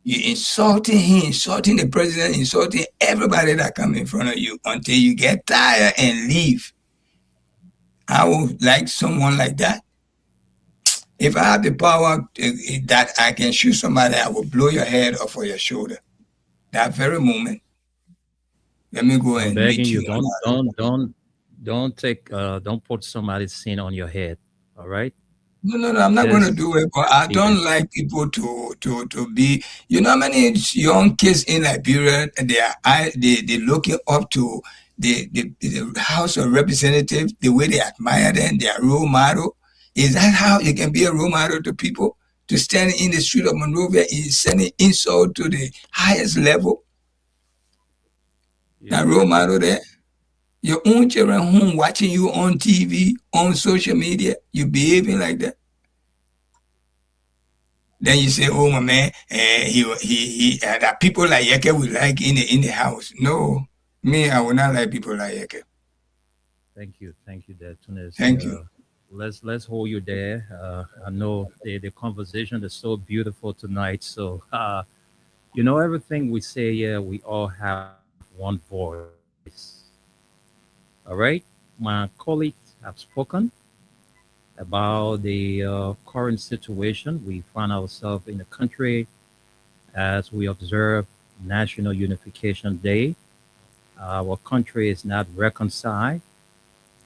You're insulting him, insulting the president, insulting everybody that come in front of you until you get tired and leave. I would like someone like that. If I have the power that I can shoot somebody, I will blow your head off of your shoulder. That very moment. Let me go and meet you. Don't put somebody's sin on your head. All right. No, I'm not going to do it, but I don't like people to be, you know how many young kids in Liberia, they looking up to the House of Representatives, the way they admire them, their role model. Is that how you can be a role model to people? To stand in the street of Monrovia is sending insult to the highest level? Yeah. That role model there? Your own children home watching you on TV, on social media, you behaving like that. Then you say, "Oh my man, he that people like Yeke we like in the house." No, me, I would not like people like Yeke. Thank you, Dad Tunis. Thank you. Let's hold you there. I know the conversation is so beautiful tonight. So everything we say here, we all have one voice. All right. My colleagues have spoken about the current situation we find ourselves in the country as we observe National Unification Day. Our country is not reconciled.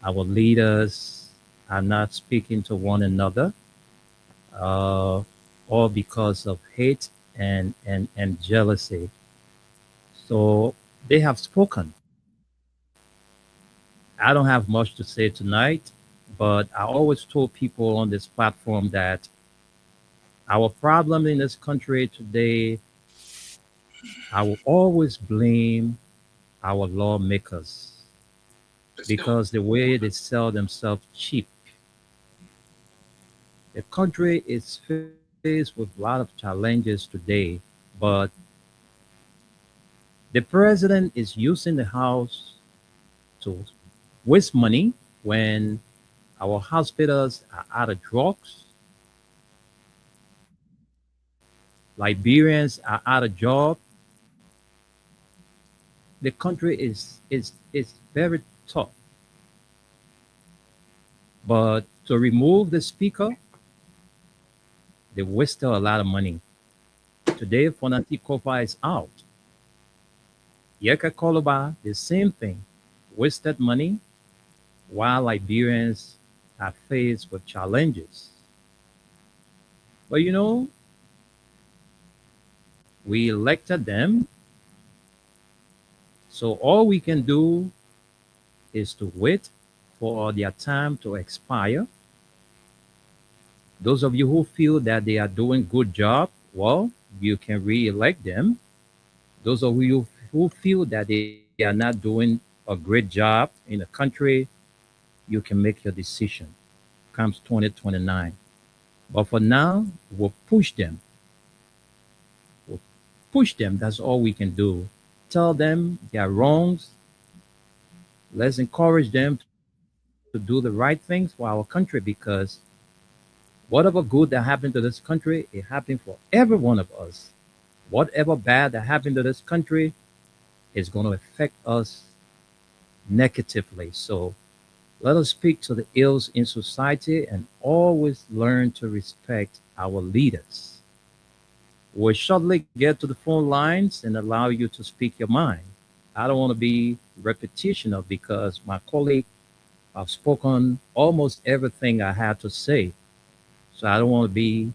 Our leaders are not speaking to one another, uh, all because of hate and jealousy. So they have spoken. I don't have much to say tonight, but I always told people on this platform that our problem in this country today, I will always blame our lawmakers because the way they sell themselves cheap. The country is faced with a lot of challenges today, but the president is using the House to waste money when our hospitals are out of drugs, Liberians are out of job. The country is very tough. But to remove the speaker, they wasted a lot of money. Today, Fonati Kofa is out. Yeka Koloba, the same thing, wasted money while Liberians are faced with challenges. But you know, we elected them, so all we can do is to wait for their time to expire. Those of you who feel that they are doing good job, well, you can re-elect them. Those of you who feel that they are not doing a great job in the country, you can make your decision. Comes 2029. But for now, we'll push them. We'll push them. That's all we can do. Tell them their wrongs. Let's encourage them to do the right things for our country because whatever good that happened to this country, it happened for every one of us. Whatever bad that happened to this country is going to affect us negatively. So let us speak to the ills in society and always learn to respect our leaders. We'll shortly get to the phone lines and allow you to speak your mind. I don't want to be repetitional because my colleague have spoken almost everything I had to say. So I don't want to be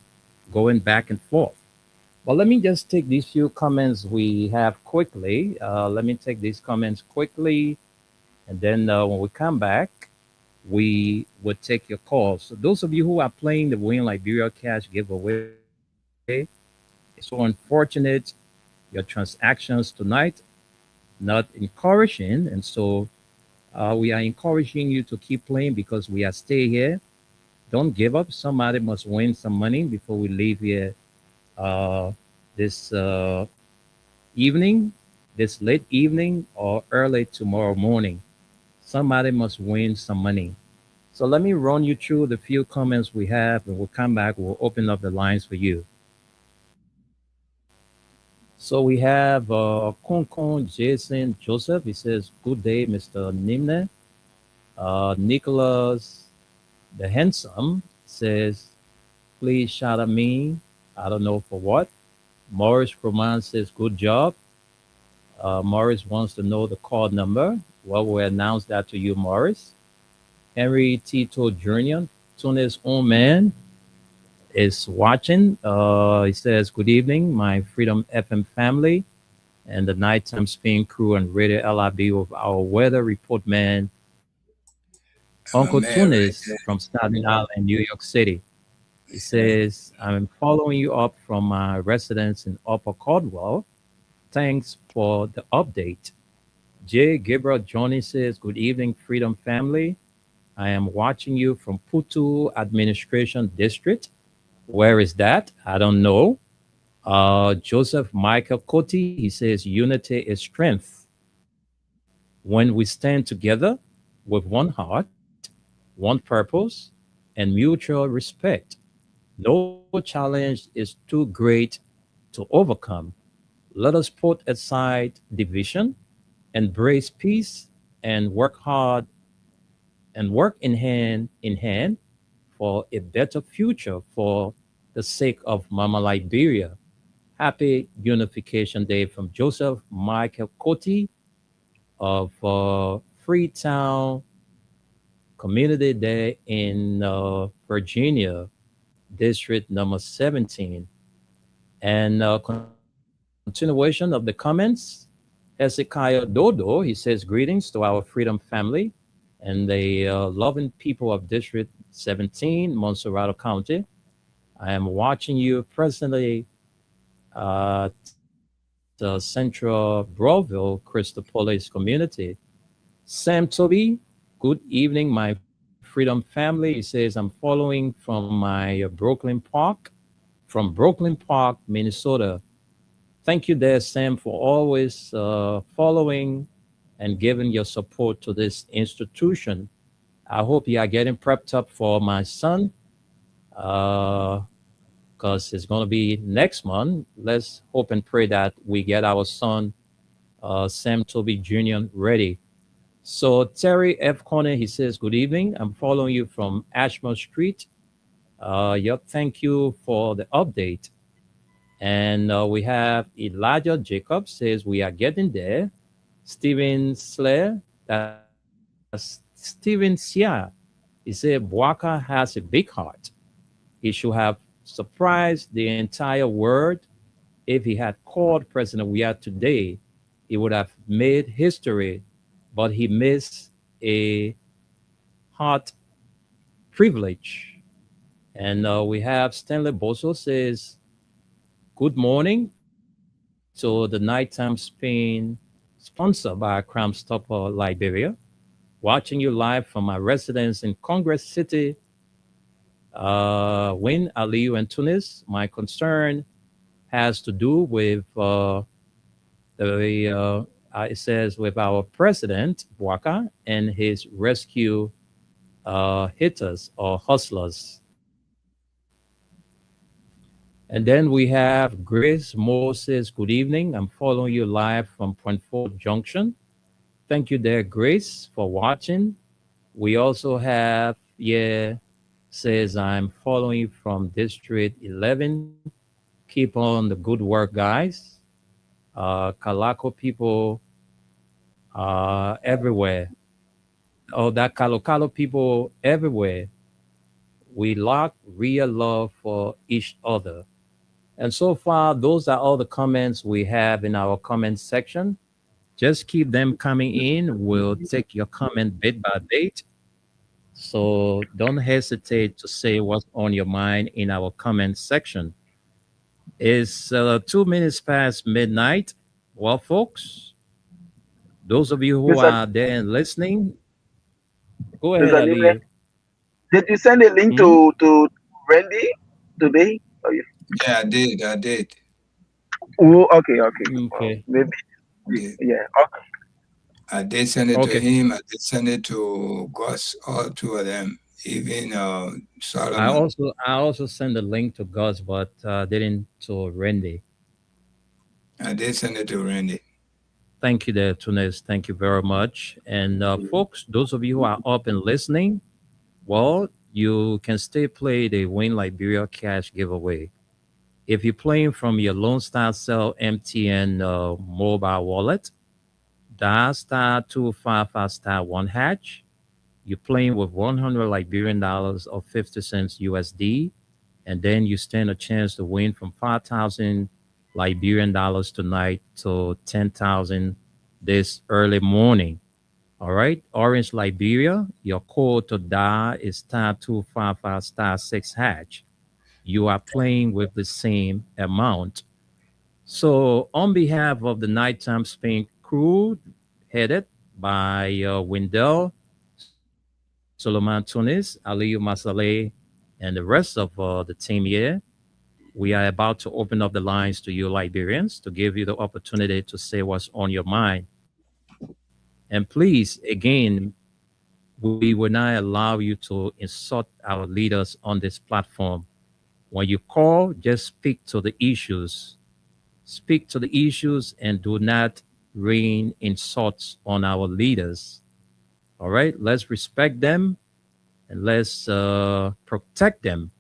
going back and forth. Well, let me just take these few comments we have quickly. Let me take these comments quickly. And then when we come back, we would take your calls. So those of you who are playing the Win Liberia Cash giveaway, it's so unfortunate your transactions tonight not encouraging. And so we are encouraging you to keep playing because we are stay here. Don't give up. Somebody must win some money before we leave here uh, this evening, this late evening, or early tomorrow morning. Somebody must win some money. So let me run you through the few comments we have, and we'll come back. We'll open up the lines for you. So we have Konkon Jason Joseph. He says, "Good day, Mr. Nimne." Nicholas the Handsome says, "Please shout at me. I don't know for what." Morris Roman says, "Good job." Morris wants to know the call number. Well, we'll announce that to you, Morris. Henry Tito Jr., Tunis own man, is watching. He says, "Good evening, my Freedom FM family and the nighttime spin crew and Radio LIB with our weather report man, Uncle Tunis from Staten Island, New York City." He says, "I'm following you up from my residence in Upper Caldwell. Thanks for the update." J. Gabriel Johnny says, "Good evening, Freedom family. I am watching you from Putu Administration District." Where is that? I don't know. Joseph Michael Koti, he says, "Unity is strength. When we stand together with one heart, one purpose, and mutual respect, no challenge is too great to overcome. Let us put aside division, embrace peace, and work hard and work in hand for a better future for the sake of Mama Liberia. Happy Unification Day from Joseph Michael Coty of Freetown Community Day in Virginia, District number 17. And continuation of the comments, Hezekiah Dodo, he says, greetings to our Freedom family and the loving people of District 17, Monserrato County. I am watching you presently at the Central Broadville Christopolis community. Sam Toby, good evening, my Freedom family. He says, I'm following from my from Brooklyn Park, Minnesota. Thank you there, Sam, for always following and giving your support to this institution. I hope you are getting prepped up for my son, because it's going to be next month. Let's hope and pray that we get our son, Sam Toby Jr., ready. So Terry F. Corner, he says, good evening. I'm following you from Ashmore Street. Yep, thank you for the update. And we have Elijah Jacobs says, we are getting there. Stephen Slayer, that's Stephen Sia. He said, Bwaka has a big heart. He should have surprised the entire world. If he had called President Weah today, he would have made history, but he missed a heart privilege. And we have Stanley Bosso says, good morning to the Nighttime Spain, sponsored by Crime Stopper Liberia. Watching you live from my residence in Congress City, Win Aliyu and Tunis. My concern has to do with it says with our president Bwaka and his rescue hitters or hustlers. And then we have Grace Moses. Good evening. I'm following you live from Point Ford Junction. Thank you there, Grace, for watching. We also have, says I'm following you from District 11. Keep on the good work, guys. Kalako people everywhere. Oh, that Kalokalo people everywhere. We lack real love for each other. And so far, those are all the comments we have in our comment section. Just keep them coming in. We'll take your comment bit by bit. So don't hesitate to say what's on your mind in our comment section. It's 2 minutes past midnight. Well, folks, those of you who are there and listening, go ahead, Ali. Did you send a link to Randy today? Yeah, I did. Oh, okay. Maybe. Yeah. Okay. I did send it to him. I did send it to Gus. All two of them. Even Solomon. I also sent the link to Gus, but didn't to Randy. I did send it to Randy. Thank you there, Tunis. Thank you very much. And folks, those of you who are up and listening, well, you can still play the Win Liberia cash giveaway. If you're playing from your Lone Star Cell MTN mobile wallet, dial *255*1#. You're playing with 100 Liberian dollars or 50 cents USD, and then you stand a chance to win from 5,000 Liberian dollars tonight to 10,000 this early morning. All right, Orange Liberia, your code to dial is *255*6#. You are playing with the same amount. So on behalf of the Nighttime Spain crew, headed by Wendell, Solomon Tunis, Aliyu Masaleh, and the rest of the team here, we are about to open up the lines to you Liberians to give you the opportunity to say what's on your mind. And please, again, we will not allow you to insult our leaders on this platform. When you call, just speak to the issues. Speak to the issues and do not rain insults on our leaders. All right, let's respect them and let's protect them.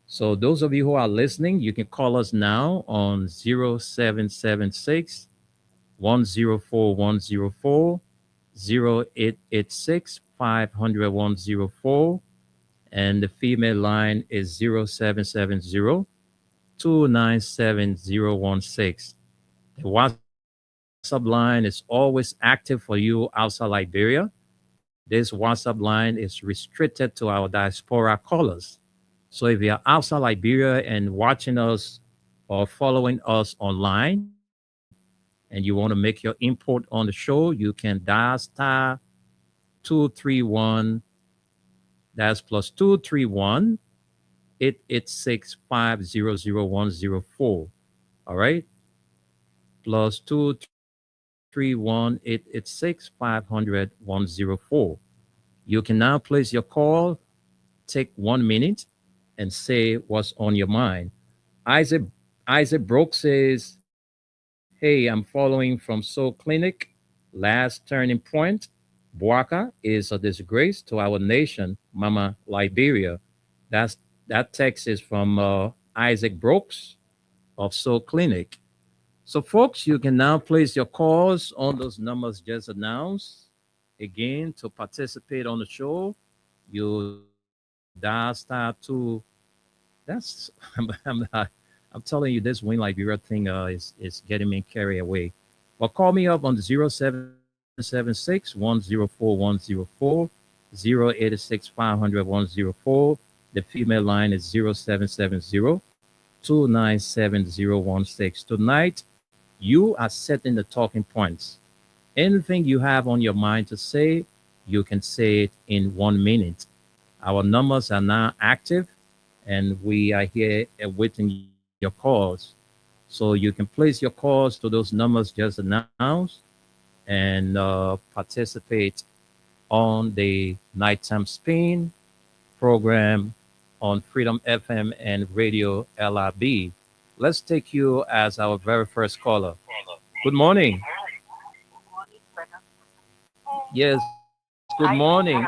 So those of you who are listening, you can call us now on 0776 104 104, 0886 500 104, and the female line is 0770 297 016. The WhatsApp line is always active for you outside Liberia. This WhatsApp line is restricted to our diaspora callers. So if you're outside Liberia and watching us or following us online and you want to make your input on the show, you can dial star 231, that's plus 231 886 500104. All right, plus 231 886 500104. You can now place your call, take 1 minute, and say what's on your mind. Isaac Isaac Brooks says, "Hey, I'm following from Soul Clinic. Last turning point. Boaka is a disgrace to our nation, Mama Liberia." That text is from Isaac Brooks of Soul Clinic. So, folks, you can now place your calls on those numbers just announced. Again, to participate on the show, you dial star two. That's I'm, I'm telling you, this Win Liberia thing is getting me carried away. But call me up on 0776 104 104, 086 500 104. The female line is 0770 297 016. Tonight, you are setting the talking points. Anything you have on your mind to say, you can say it in 1 minute. Our numbers are now active and we are here awaiting your calls. So you can place your calls to those numbers just announced and participate on the Nighttime Spin program on Freedom FM and Radio LRB. Let's take you as our very first caller. Good morning. Yes, good morning.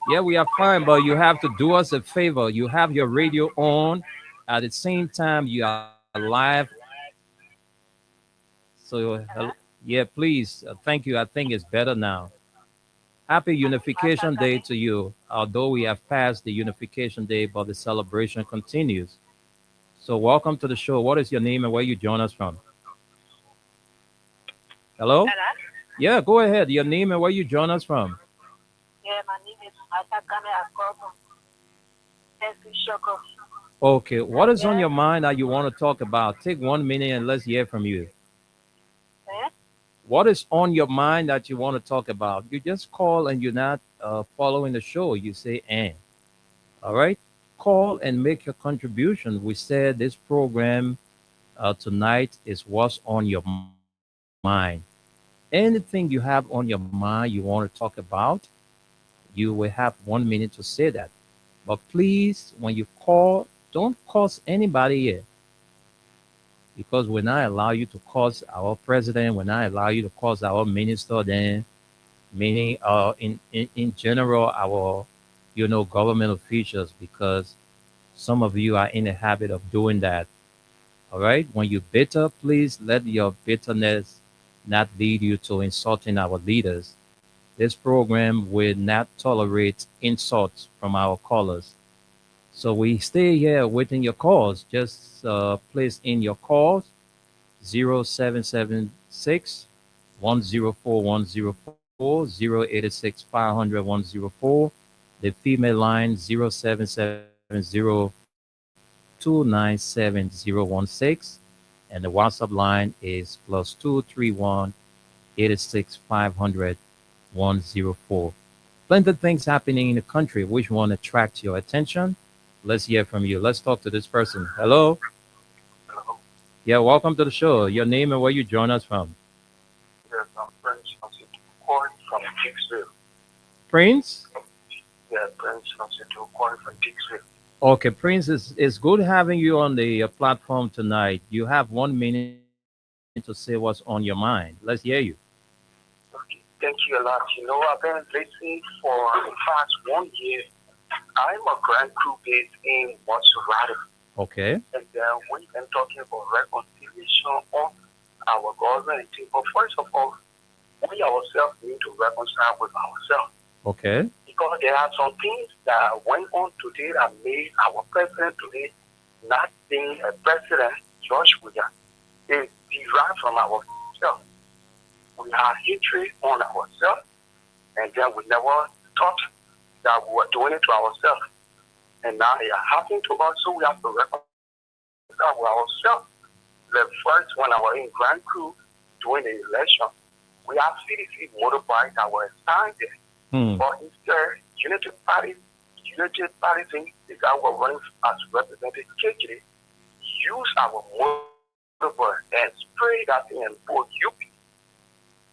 Yeah, we are fine, but you have to do us a favor. You have your radio on. At the same time, you are live. So, yeah, please. Thank you. I think it's better now. Happy Unification Day to you. Although we have passed the Unification Day, but the celebration continues. So, welcome to the show. What is your name and where you join us from? Hello? Hello? Yeah, go ahead. Your name and where you join us from? Yeah, my name is Atakame Akobo. Thank Shoko. Okay, what is on your mind that you want to talk about? Take 1 minute and let's hear from you. Eh? What is on your mind that you want to talk about? You just call and you're not following the show. You say, "and." All right? Call and make your contribution. We said this program tonight is what's on your mind. Anything you have on your mind you want to talk about, you will have 1 minute to say that. But please, when you call, don't curse anybody here because when I allow you to curse our president, when I allow you to curse our minister, then meaning in general our government officials, because some of you are in the habit of doing that. All right, when you're bitter, please let your bitterness not lead you to insulting our leaders. This program will not tolerate insults from our callers. So we stay here waiting your calls. Just place in your calls 0776 104 104, 086 500 104. The female line 0770 297 016. And the WhatsApp line is plus 231 86 500 104. Plenty of things happening in the country. Which one attracts your attention? Let's hear from you. Let's talk to this person. Hello. Yeah, welcome to the show. Your name and where you join us from? Yes, I'm Prince calling from Dixville. Prince? Yeah, Prince calling from Dixville. Okay, Prince, it's good having you on the platform tonight. You have 1 minute to say what's on your mind. Let's hear you. Okay. Thank you a lot. I've been listening for the past 1 year. I'm a Grand Crew based in Montserrat. Okay. And we've been talking about reconciliation of our government. But first of all, we ourselves need to reconcile with ourselves. Okay. Because there are some things that went on today that made our president today not being a president, George William, is derived from ourselves. We have hatred on ourselves, and then we never thought that we were doing it to ourselves. And now it happened to us, so we have to reconcile with ourselves. The first when I was in Grand Crew during the election, we have CDC motorbikes that were assigned there. But instead, Unity Party thing is that we're running as Representative KJ, use our motorbike and spray that thing and both UP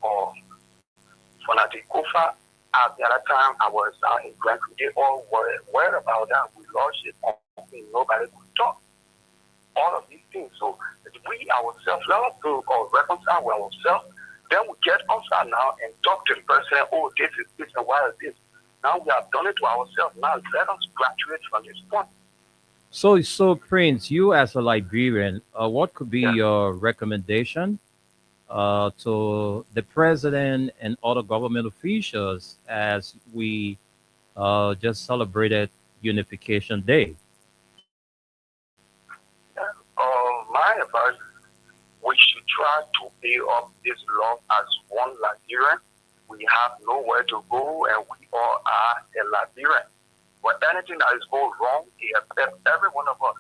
or Fonati Kofa. At the other time, I was in Grand Crew. They all were aware about that. We lost it. Nobody could talk. All of these things. So we ourselves, let us do or reconcile with ourselves. Then we get outside now and talk to the person, oh, this is this and why is this? Now we have done it to ourselves. Now let us graduate from this point. So Prince, you as a Liberian, what could be your recommendation to the president and other government officials as we just celebrated Unification Day? My advice, we should try to pay up this love as one Liberian. We have nowhere to go, and we all are a Liberian. But anything that is going wrong, it affects every one of us.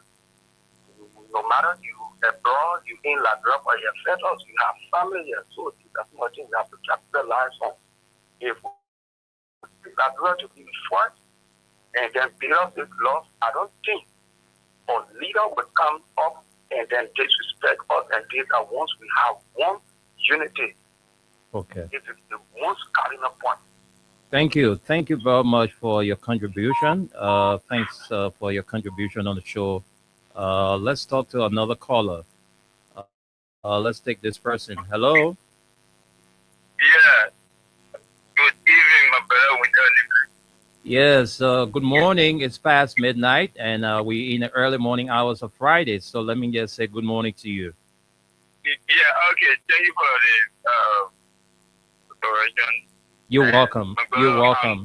No matter you abroad, you in Liberia, or you affect us, you have family, and so that's much thing we have to capitalize on. If we Liberia to be first, and then build up this love, I don't think a leader will come up and then disrespect us, and these are once we have one unity. Okay. This is the most cardinal point. Thank you. Thank you very much for your contribution. Thanks for your contribution on the show. Let's talk to another caller. Let's take this person. Hello. Yeah. Good evening, my brother. Yes. Good morning. It's past midnight, and we in the early morning hours of Friday. So let me just say good morning to you. Yeah. Okay. Thank you for the operation. You're welcome. You're welcome.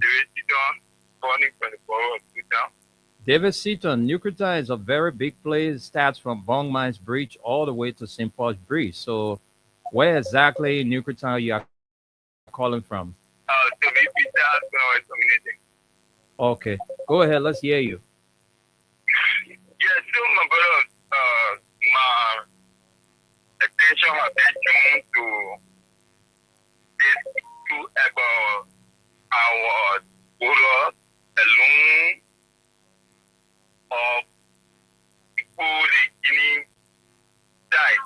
David Seaton, Nukrita is a very big place. It starts from Bong Mines Bridge all the way to St. Paul's Bridge. So where exactly in Nukrita you are calling from? Okay. Go ahead. Let's hear you. Yeah, so my brother, my attention has been drawn to this issue about our border alone of people getting died.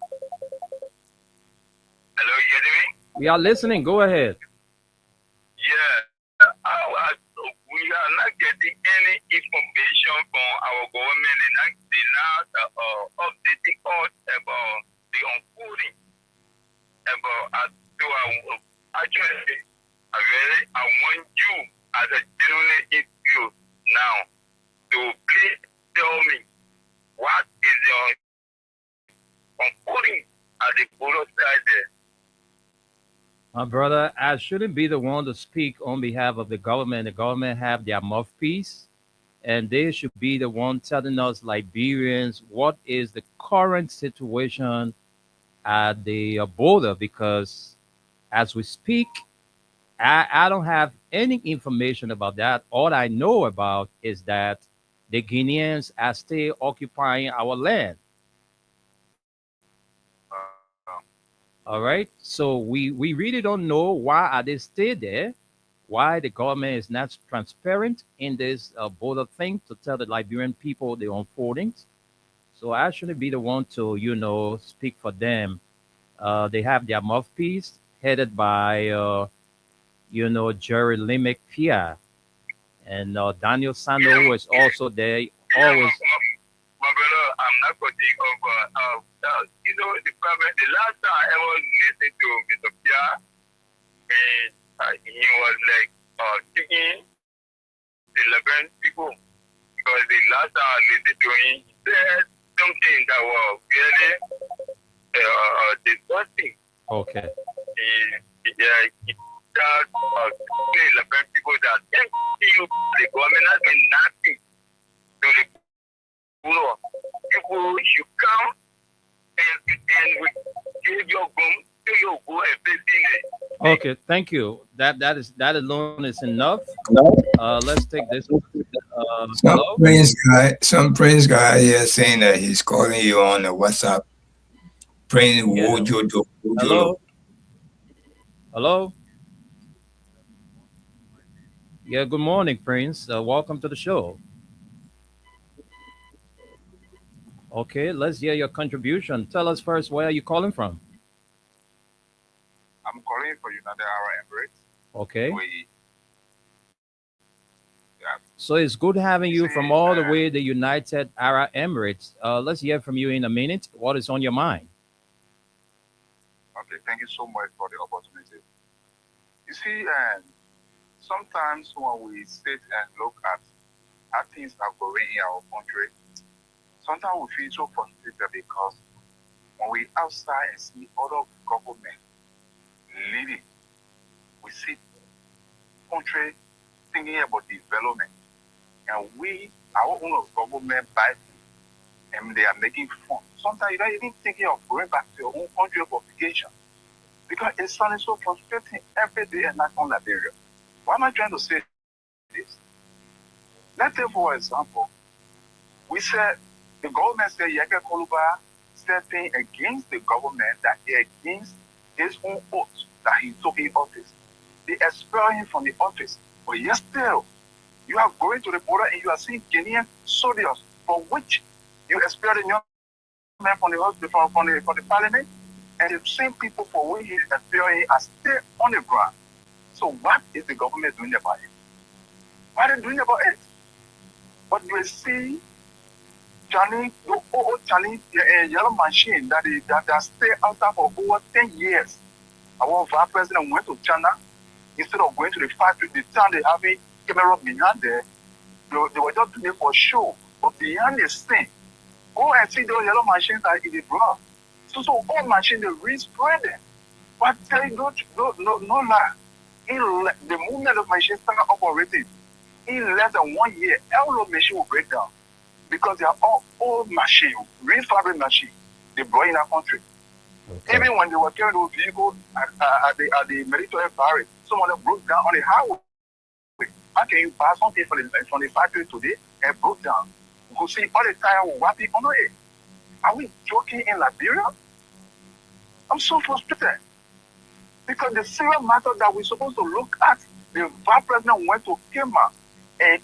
Hello, you getting me? We are listening. Go ahead. Yeah. We are not getting any information from our government. They're not updating us about the unfolding. Actually, I want you as a general interview now to please tell me what is your unfolding at the border side there. My brother, I shouldn't be the one to speak on behalf of the government. The government have their mouthpiece, and they should be the one telling us Liberians what is the current situation at the border. Because as we speak, I don't have any information about that. All I know about is that the Guineans are still occupying our land. All right. So we really don't know why are they still there, why the government is not transparent in this border thing to tell the Liberian people the unfoldings. So I shouldn't be the one to, speak for them. They have their mouthpiece headed by, Jerry Limick Pia, and Daniel Sando, who is also there. Always. My brother, I'm not going to take over. The problem, the last time I ever listened to Mr. Pia, and he was like taking 11 people because the last time I listened to him, he said something that was really disgusting. Okay. He said 11 people that thank you, the government has been nothing to the poor. People should come and we give your gum to your go and facing it. Okay, thank you. That alone is enough. Let's take this. Hello. Some Prince guy here saying that he's calling you on the WhatsApp. Prince Yeah. Wojodo. Hello. Hello. Yeah. Good morning, Prince. Welcome to the show. Okay, let's hear your contribution. Tell us first, where are you calling from? I'm calling for United Arab Emirates. Okay. Yeah. So it's good having you from all the way the United Arab Emirates. Let's hear from you in a minute. What is on your mind? Okay, thank you so much for the opportunity. You see, sometimes when we sit and look at how things are going in our country, sometimes we feel so frustrated because when we outside and see other government leading, we see country thinking about development, and we, our own government, by and they are making fun. Sometimes you don't even thinking of going back to your own country for vacation because it's sounding so frustrating every day and night on Liberia. Why am I trying to say this? Let's take for example, we said the government said Yeke Koluba stepping against the government that he against his own oath that he took in office. They expel him from the office. But yet still, you are going to the border and you are seeing Kenyan soldiers for which you expel the young man from the hospital, from the parliament, and the same people for which he expelled are still on the ground. So what is the government doing about it? What are they doing about it? But you see, Charlie, the old Charlie, yellow machine that stay out there for over 10 years. Our vice president went to China. Instead of going to the factory, the town they have a camera behind there, they were just doing it for show. But behind the scene, go and see those yellow machines that in the ground. So all machines, they re-spread them. But tell you, no lie. The movement of machines started operating. In less than 1 year, all machine will break down. Because they are all old machines, refabricated machines. They brought in our country. Okay. Even when they were carrying those vehicles at the military barracks, some of them broke down on the highway. How can you buy something from the factory today and broke down? You see all the tires were wiping on it. Are we joking in Liberia? I'm so frustrated. Because the serious matter that we're supposed to look at, the vice president went to Kema and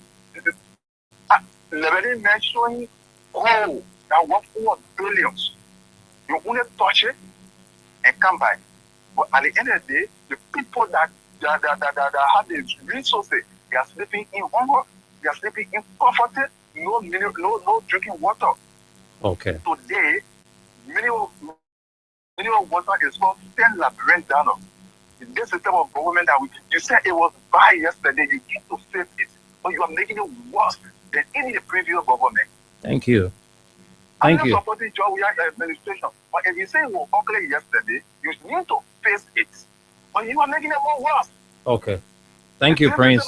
Liberia mentioning coal that worth over billions. You only touch it and come back. But at the end of the day, the people that have the resources, they are sleeping in hunger, they are sleeping in comfort, no drinking water. Okay. Today, minimum water is for 10 Liberian dollars. This is the type of government that you said it was by yesterday, you need to save it, but you are making it worse than any previous government. Thank you. Thank you. I'm not supporting John Wiya's administration, but if you say it was ugly yesterday, you need to face it. But you are making it more worse. Okay. Thank you, Prince.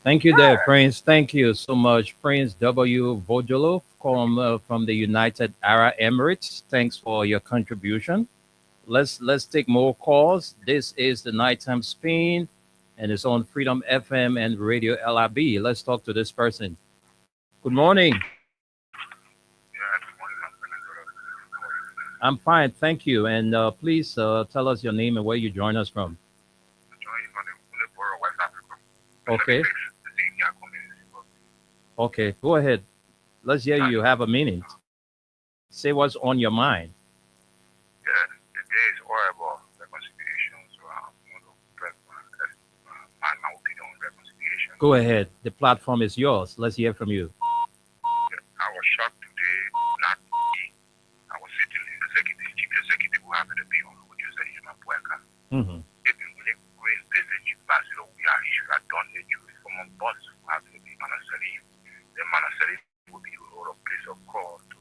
Thank you there, Prince. Thank you so much, Prince W. Vojolo from the United Arab Emirates. Thanks for your contribution. Let's take more calls. This is the Nighttime Spin, and it's on Freedom FM and Radio LRB. Let's talk to this person. Good morning. I'm fine, thank you. And please tell us your name and where you join us from. Okay. Okay, go ahead. Let's hear you. Have a minute. Say what's on your mind. Yeah, the day is horrible. Reconciliation. So I want to press my opinion on reconciliation. Go ahead. The platform is yours. Let's hear from you. Yeah, I was shocked today. Not me. I was sitting in the chief executive who happened to be on what you say is my worker. Even when they common bonds who have to be Manasari. The Manasari will be a place of call to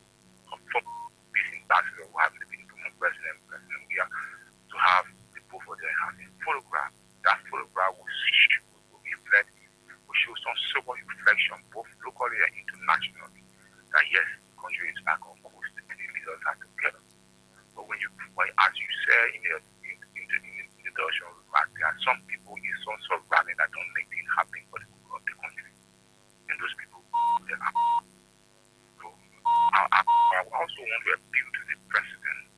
confirm peace ambassador who have to be common president. We are to have the both of them have a photograph. That photograph will reflect, will show some sober reflection, both locally and internationally, that yes, the country is back on course and the leaders are together. But as you say in the introduction, there are some people in some sort of rally that don't make things happen for the people of the country. And those people, they are. So I also want to appeal to the president.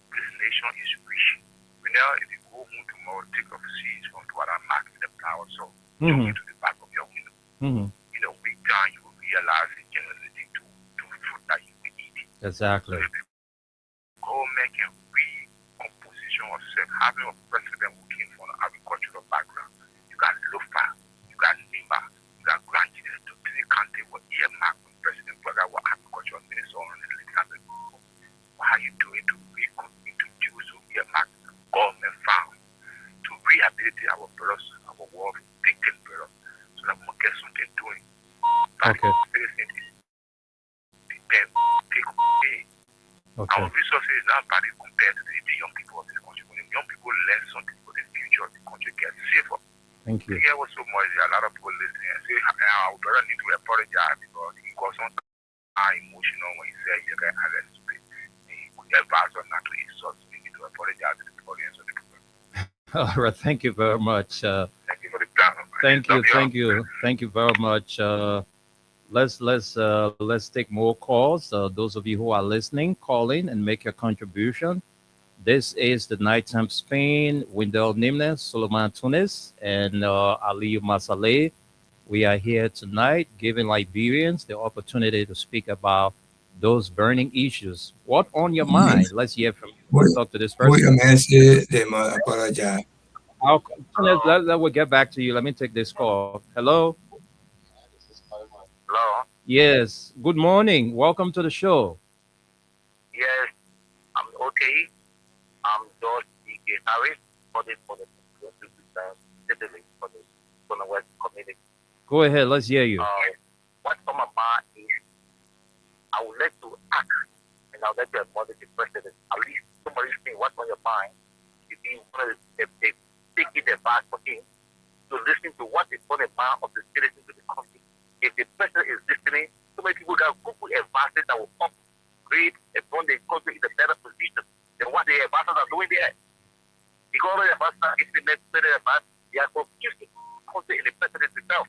This nation is rich. We know if you go home tomorrow, take off seats from what I'm marking the flowers, so look into the back of your window. In a week time, you will realize the generosity to food that you will eat. Exactly. So go make a recomposition of self. Having a president who came from an agricultural background, you got Lufa, you got Nima, you got grandchildren to the country with earmark when President Burger was agricultural minister on the legislature. How you do it to introduce earmark government farm to rehabilitate our brothers, our world thinking brothers, so that we can get something doing. Okay. Okay. Our resources is not valid compared to the young people of this country. When the young people learn something for the future, the country gets safer. Thank you. Here was so much, there are a lot of people listening and say, our brother need to apologize because he got some emotional when he said you can arrest me. He could advise us not to insult me. He need to apologize to the audience of the people. All right. Thank you very much. Thank you for the plan. Thank you very much. Let's take more calls. Those of you who are listening, call in and make your contribution. This is the Nighttime Spain, Wendell Nimnes, Solomon Tunis, and Ali Masaleh. We are here tonight giving Liberians the opportunity to speak about those burning issues. What on your mind? Let's hear from you. Let's talk to this person. They must apologize. Let me get back to you. Let me take this call. Hello? Hello? Yes. Good morning. Welcome to the show. Yes, I'm okay. I'm George D.K. Harris for the West community. Go ahead. Let's hear you. What's on my mind is I would like to ask, and I would like to apologize to the president. At least somebody saying what's on your mind. If you want to take it advice for him to listen to what is on the mind of the citizens of the country. If the president is listening, so many people got good advices that will upgrade and bring the country in a better position than what the advisors are doing there. Because the advisors is the necessary advice, they are confusing the country and the president itself.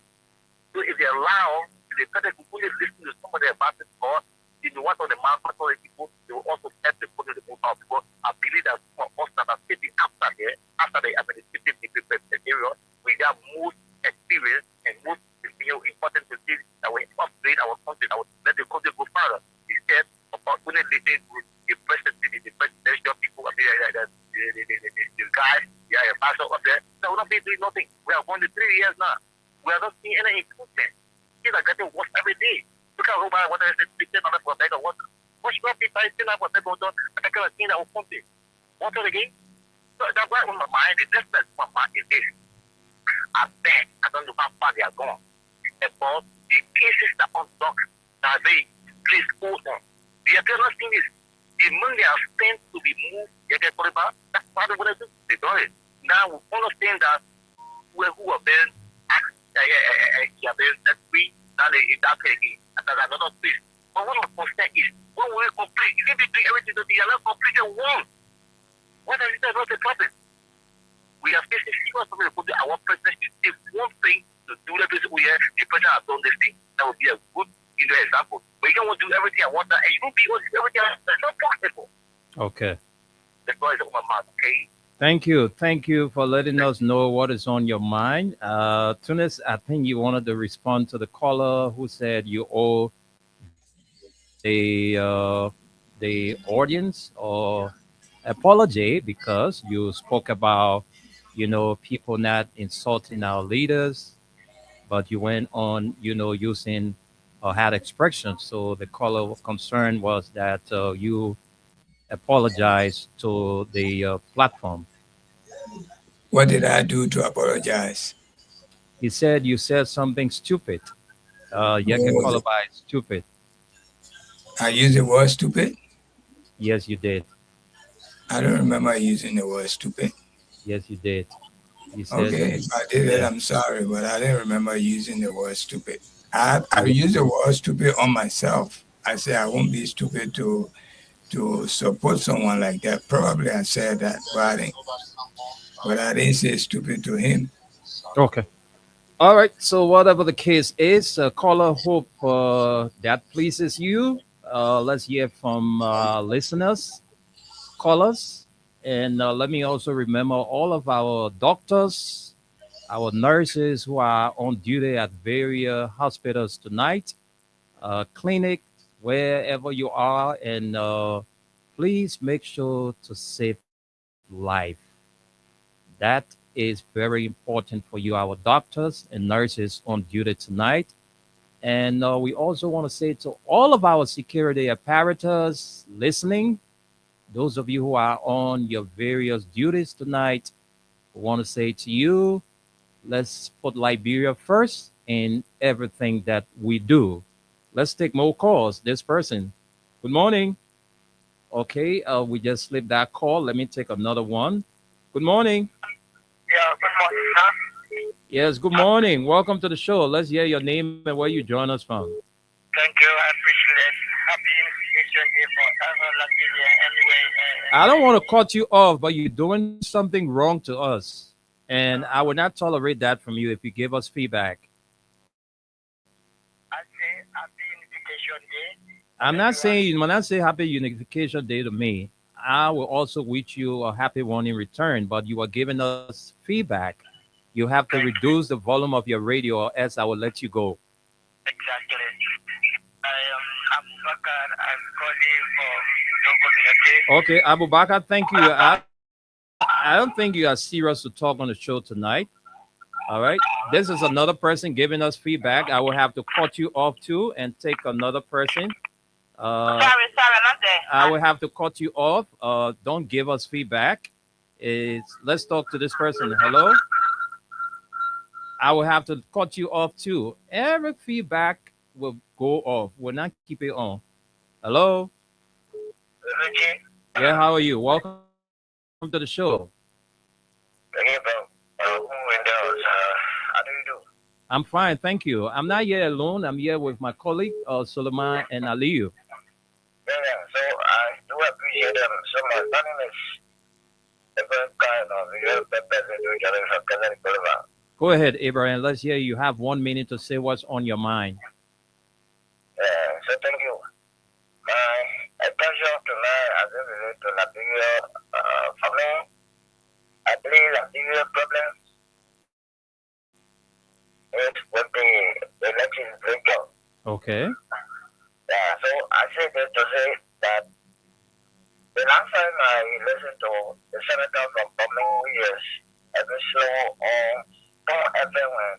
So if they allow the president to fully listen to some of the advices or if you want on the mind for other people, they will also help the country to move out. Because I believe that some of us that are sitting after the administrative area, we got most experience and most important to see that we upgrade our country, that we let the country go further. Instead of only listening to the presidential people, the guys, the ambassador up there, that will not be doing nothing. We are going to 3 years now. We are not seeing any improvement. Things are getting worse every day. Look at what I said, $15 for a bag of water. What's your people $10 for a bag of water? I can't see our country. Water again? So that's why on my mind, the next my mind is this. I bet, I don't know how far they are gone. About the cases that are unlocked, that they please hold on. The other thing is the money they are spent to be moved, that's part of what they do. They do it. Now we understand that who have been asked, they have been set free, now they attack again. And that's another place. But what I'm concerned is when we complete, if they do everything that they are not completed one. What is that not the problem? We are facing serious problems because our president should take one thing to do everything we have. The president has done this thing. That would be a good example. But you don't want to do everything at one time, and you don't be able to do everything. That's not possible. Okay. That's why it's on my mind, okay? Thank you. Thank you for letting us know what is on your mind. Tunis, I think you wanted to respond to the caller who said you owe the audience or apology because you spoke about, people not insulting our leaders, but you went on, using or had expressions. So the caller of concern was that you apologize to the platform. What did I do to apologize? He said you said something stupid. You What can was call it? it by stupid. I used the word stupid. Yes, you did. I don't remember using the word stupid. Yes, you did. You said, Okay, if I did it, yeah, I'm sorry, but I didn't remember using the word stupid. I yeah. used the word stupid on myself. I say I won't be stupid to support someone like that. Probably I said that, but I didn't say stupid to him. Okay. All right. So whatever the case is, caller, hope that pleases you. Let's hear from listeners, callers, and let me also remember all of our doctors, our nurses who are on duty at various hospitals tonight, clinic, wherever you are, and please make sure to save life. That is very important for you, our doctors and nurses on duty tonight. And we also want to say to all of our security apparatus listening, those of you who are on your various duties tonight, we want to say to you, let's put Liberia first in everything that we do. Let's take more calls. This person, good morning. Okay, we just slipped that call. Let me take another one. Good morning. Yeah, good morning, sir. Yes, good morning. Welcome to the show. Let's hear your name and where you join us from. Thank you. I appreciate it. Happy Unification Day for ever Liberia anyway. I don't want to cut you off, but you're doing something wrong to us. And I would not tolerate that from you if you give us feedback. I say Happy Unification Day. I'm not saying when I say happy unification day to me, I will also wish you a happy one in return, but you are giving us feedback. You have to reduce the volume of your radio or else I will let you go. Exactly. I am Abubakar. I'm calling for your community. Okay, Abu Bakr, thank you. I don't think you are serious to talk on the show tonight. All right. This is another person giving us feedback. I will have to cut you off too and take another person. Sorry, not there. I will have to cut you off. Don't give us feedback. Let's talk to this person. Hello. I will have to cut you off too. Every feedback will go off. We'll not keep it on. Hello. Okay. Yeah. How are you? Welcome to the show. Okay, bro. How do you do? I'm fine, thank you. I'm not here alone. I'm here with my colleague, Suleiman and Aliyu. Yeah, so I do appreciate them so much. My name is Ibrahim Khan of the President Boulevard. Go ahead, Abraham. Let's hear you. Have 1 minute to say what's on your mind. So thank you. My attention tonight as it relates to Liberia, for me, I believe Liberia problem is with the legislature. Okay. Yeah, so I say this to say that the last time I listened to the senator from Birmingham Williams, every slow on Paul FM when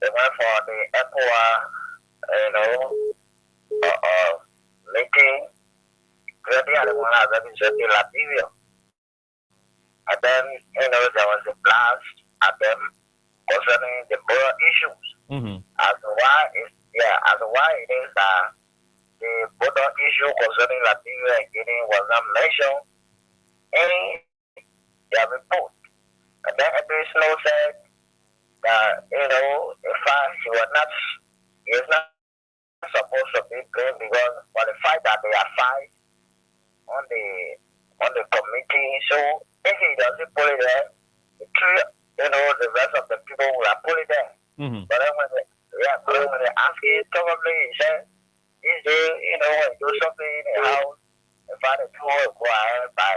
they went for the ECOWA, meeting, really I don't want to represent Liberia. And then, there was a blast at them concerning the border issues. Mm-hmm. As to why it is that the border issue concerning Liberia and Guinea was not mentioned in their report. And then Edwin Snow said that, in fact, he is not supposed to be blamed because for the fact that they are fight on the committee. So if he doesn't put it there, the rest of the people will have put it there. Mm-hmm. But then when they ask him, probably he said, is there, when you do something in the house, if I do go ahead by,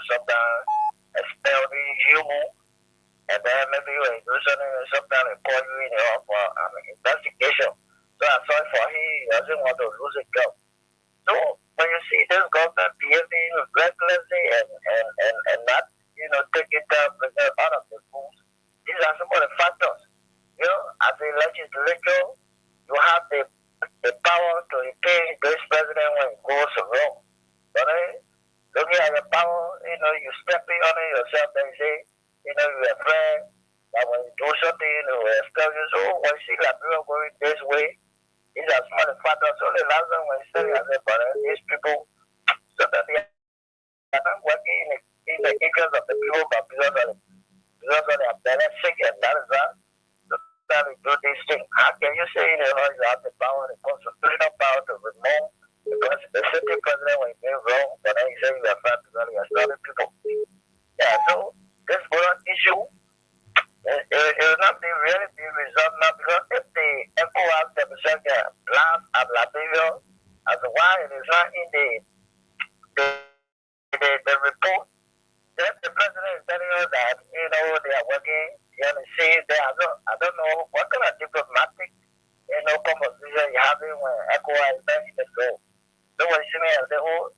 sometimes expelling human, and then maybe when you do something, sometimes they call you in for an investigation. So I thought for him, he doesn't want to lose a job. So when you see this government behaving recklessly and not, taking down out of the rules, these are some of the factors. As a legislature, you have the power to impeach this president when it goes wrong. But looking at the power, you stepping on it yourself and say, you're afraid But when you do something, stuff you so when you see Liberia going this way, these are small factors. So the last time when you say, I said, but these people, so that they are not working in the interest of the people, but because of their benefit, and that is that. So that we do these things. How can you say, you have the power, the constitutional power to remove, because the city president when you do wrong, but then you say you are fat because you are starting people. Yeah, so this border issue, it will not really be resolved now because if the ECOWAS represent their plans at Liberia as to why it is not in the report, then the president is telling us that, they are working, see, I don't know what kind of diplomatic, conversation you're having when ECOWAS is not even go. So when you see me as the whole,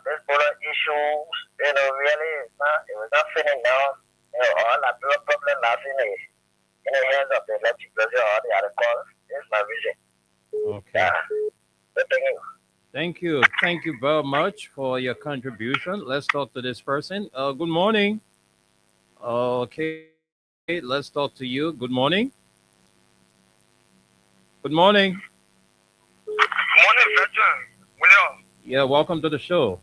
this border issues, really is not, it was not finished now. All that problem laughing in the hands of the legislature or the other calls. This is my vision. Okay. So thank you. Thank you. Thank you very much for your contribution. Let's talk to this person. Good morning. Okay. Let's talk to you. Good morning. Good morning. Good morning, veteran. William. Yeah, welcome to the show.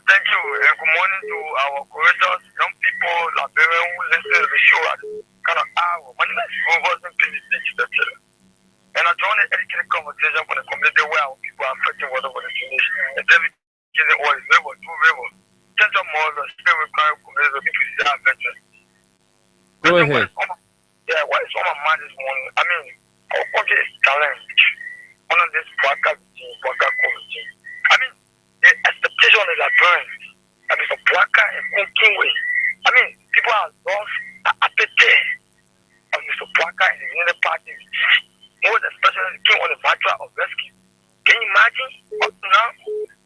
Thank you, and good morning to our courageous young people, Liberian who listen to the show at kind of hour. My name is Robert Pini. And I joined the educated conversation for the community where our people are affecting water for the finish. And every getting oil, river, two river. Just a more of a spirit required community people see our veterans. Go ahead. What is on my mind this morning? I mean, our country is challenged. One of this Waka community. I mean, the expectation is Liberians. I mean, for Waka and Kingway. I mean, people are lost appetite of Mr. Waka and the Unity Party. Most especially the king on the virtue of rescue. Can you imagine? Up now,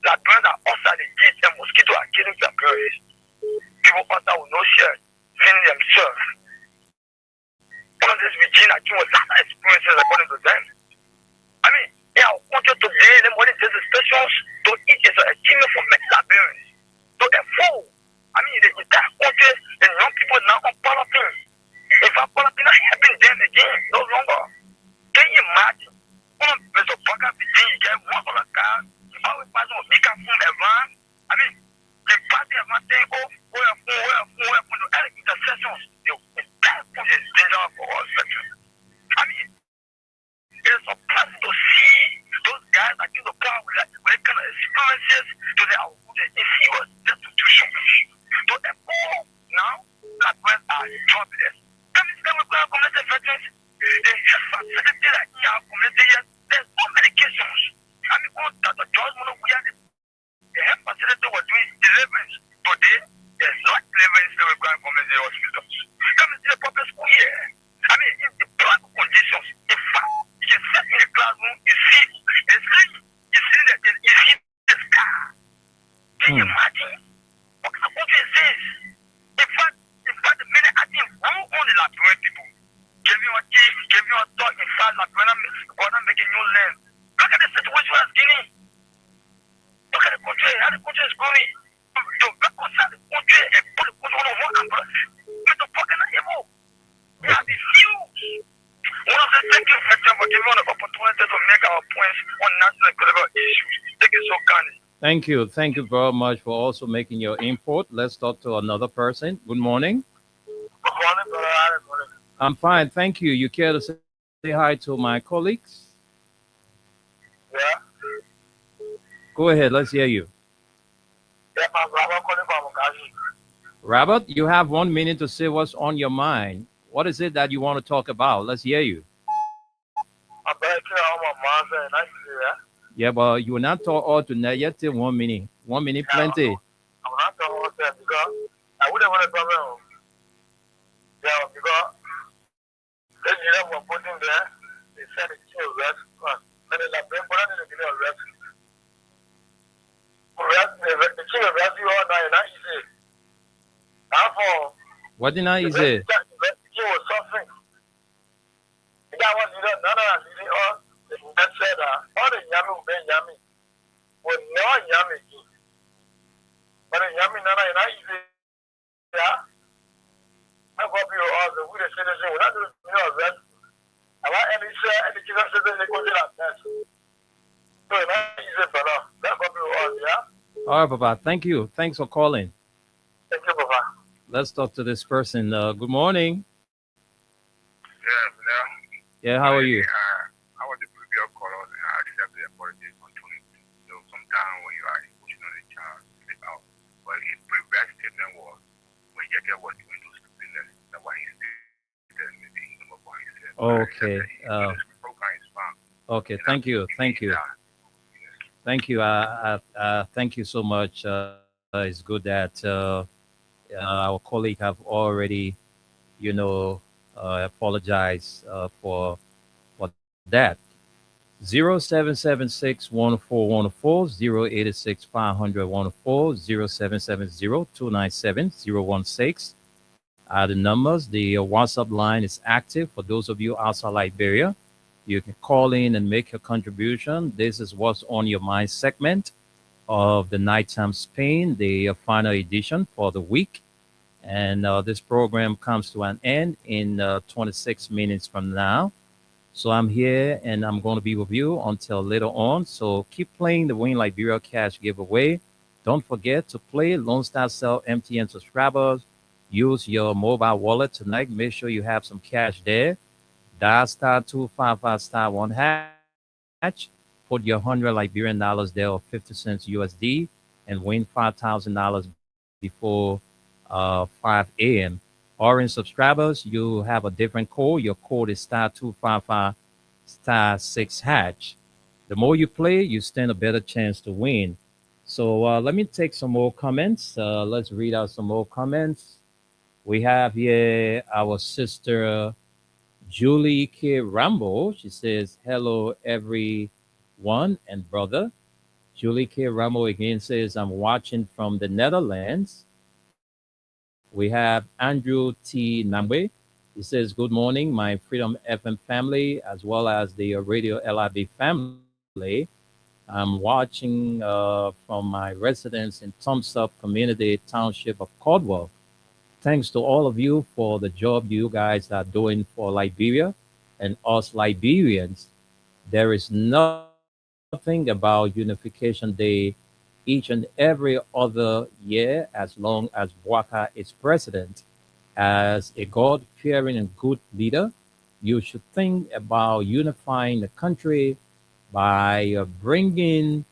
Liberians are outside the heat and mosquitoes are killing Liberians. People outside with no shirt, feeling themselves. One of this Virginia king was not experiences according to them. I mean, I want you to today, the money stations to eat is an achievement for many Liberians. To a fool. I mean, the entire country, the young people now on Palestine. If I'm Palestine, not helping them again, no longer. Can you imagine? Mr. Parker, you get one on a car, you always pass on a big from around. I mean, the party of my thing, where the intercessions, the entire country is dangerous for all sections. I mean, it's a place to see those guys that give the power with kind of experiences to the inferior institutions. So the poor now, that when are jobless. Can you say we're going to community veterans? They have facility that in our community, there's no medications. I mean, Dr. George Monokuya, the health facility was doing deliverance. Today, there's not deliverance in the required community hospitals. Come and see the public school here. I mean, in the black conditions, in fact, you can sit in the classroom, you see the scar. Can you imagine? What kind of country is this? In fact, the minute I think wrong on the Liberian people, give you a chief, give you a thought, in fact, Liberian making new land. Look at the situation as Guinea. Look at the country, how the country is going. To reconcile the country and put the country on one umbrella. Mr. Parker, not evil. We have refused. One of the thank you, veteran, for giving us the opportunity to make our points on national and global issues. Thank you so kindly. Thank you. Thank you very much for also making your input. Let's talk to another person. Good morning. Good morning, brother. Good morning. I'm fine. Thank you. You care to say hi to my colleagues? Yeah. Go ahead. Let's hear you. Yeah, my brother calling from Mukazi. Robert, you have 1 minute to say what's on your mind. What is it that you want to talk about? Let's hear you. I'm back here on my mom's and I see that. Yeah, but you will not talk all tonight yet till 1 minute. 1 minute, plenty. I'm not talking about that because I wouldn't want to come home. Yeah, because they were putting there, they said it's still rest. And it's like they're putting it in the rest. The king of rest you all night, and I see. Therefore, What did I say? the king was suffering. The guy was leading all that said, all the yummy will be yummy. Well, no yummy. But the yummy, and I see. Yeah. All right, Papa. Thank you. Thanks for calling. Thank you, Papa. Let's talk to this person. Good morning. Yeah, yeah. Yeah, how are you? I was the previous caller and I accept the apology opportunity. So sometimes when you are pushing on the chance, slip out. But his previous statement was when you get what you do stupidness. That's why he said maybe he know what he said. Okay. Program is fine. Okay. Thank you. Thank you. Thank you. Thank you so much. It's good that our colleague have already, you know, apologized for that. 0776-1414, 086-500-104, 0770-297-016 are the numbers. The WhatsApp line is active for those of you outside Liberia. You can call in and make your contribution. This is what's on your mind segment of the Nighttime Spain, the final edition for the week. And this program comes to an end in 26 minutes from now. So I'm here and I'm going to be with you until later on. So keep playing the Win Liberia Cash giveaway. Don't forget to play Lone Star Cell MTN subscribers. Use your mobile wallet tonight. Make sure you have some cash there. Dial star 255 star 1 hatch. Put your $100 there or 50 cents USD and win $5,000 before 5 a.m. Orange subscribers, you have a different code. Your code is star 255 star 6 hatch. The more you play, you stand a better chance to win. So let me take some more comments. Let's read out some more comments. We have here our sister Julie K. Rambo. She says, hello, everyone and brother. Julie K. Rambo again says, I'm watching from the Netherlands. We have Andrew T. Nambe. He says, good morning, my Freedom FM family, as well as the Radio LIB family. I'm watching from my residence in Thumbs-Up Community Township of Caldwell. Thanks to all of you for the job you guys are doing for Liberia and us Liberians. There is nothing about Unification Day each and every other year as long as Bouaka is president. As a God-fearing and good leader, you should think about unifying the country by bringing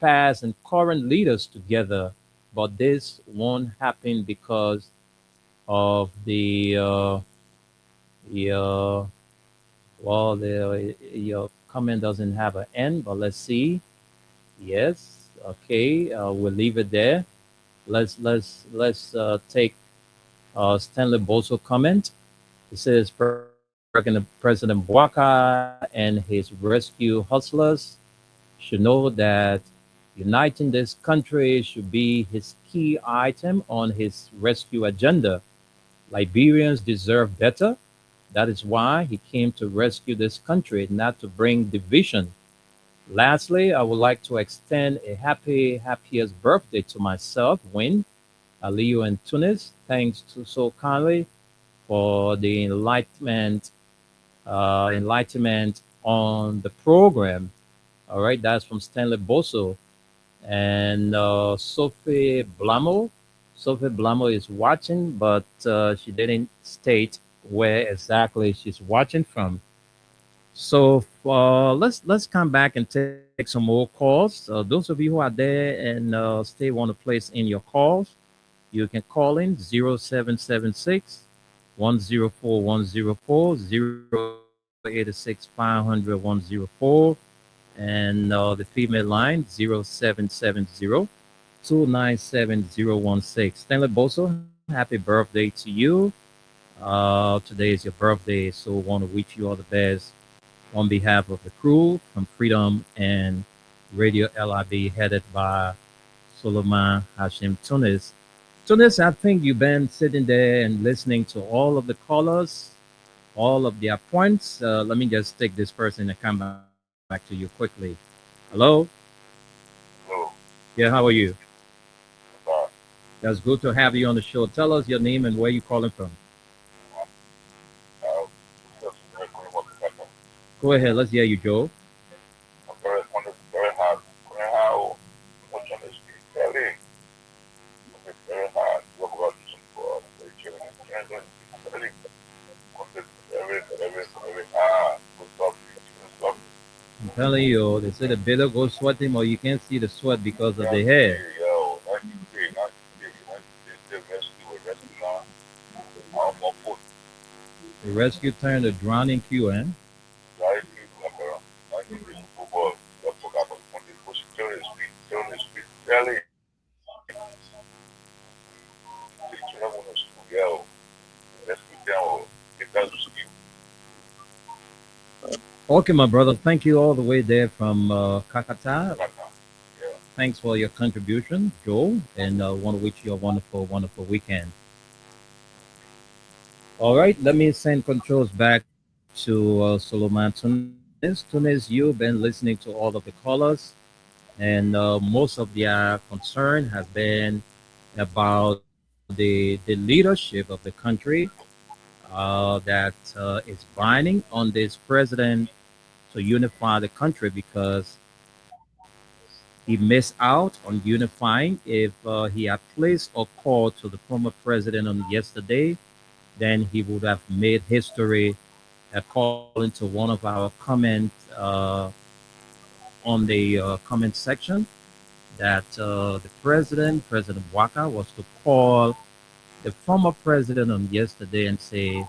past and current leaders together. But this won't happen because of your comment doesn't have an end, but let's see. Yes, okay, we'll leave it there. Let's take Stanley Boso comment. It says President Bouaka and his rescue hustlers should know that uniting this country should be his key item on his rescue agenda. Liberians deserve better. That is why he came to rescue this country, not to bring division. Lastly, I would like to extend a happiest birthday to myself, Win Aliyu and Tunis. Thanks to so kindly for the enlightenment on the program. All right, that's from Stanley Boso. And Sophie Blamo. Sophie Blamo is watching, but she didn't state where exactly she's watching from. So let's come back and take some more calls. Those of you who are there and still want to place in your calls, you can call in 0776 104 104, 086 500 104, and the female line 0770 297 016. Stanley Boso, happy birthday to you. Today is your birthday, so I want to wish you all the best on behalf of the crew from Freedom and Radio LIB, headed by Solomon Hashim Tunis. Tunis, I think you've been sitting there and listening to all of the callers, all of their points. Let me just take this person and come back to you quickly. Hello? Hello. Yeah, how are you? Bye. That's good to have you on the show. Tell us your name and where you're calling from. Go ahead, let's hear you, Joe. I'm very hard. How much on this I'm telling you, they say the bitter go sweating, or you can't see the sweat because of the hair. The rescue turned the drowning queue, eh? Okay, my brother. Thank you all the way there from Kakata. Thanks for your contribution, Joe, and want to wish you a wonderful, wonderful weekend. All right, let me send controls back to Solomon Tunis. Tunis, you've been listening to all of the callers, and most of their concern has been about the leadership of the country that is binding on this president to unify the country because he missed out on unifying. If he had placed a call to the former president on yesterday, then he would have made history according to one of our comments on the comment section that the President Waka, was to call the former president on yesterday and say,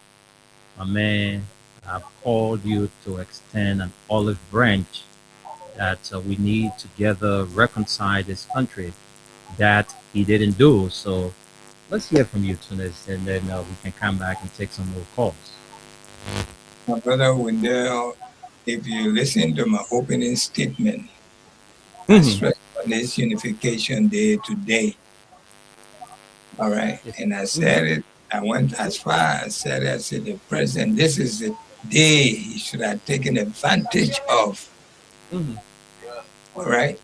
my man, I've called you to extend an olive branch that we need together reconcile this country. That he didn't do. So let's hear from you, Tunis, and then we can come back and take some more calls. My brother Wendell, if you listen to my opening statement, I stress on this unification day today. All right. And I said it, I went as far as said it, I said, the president, this is the day he should have taken advantage of. All right.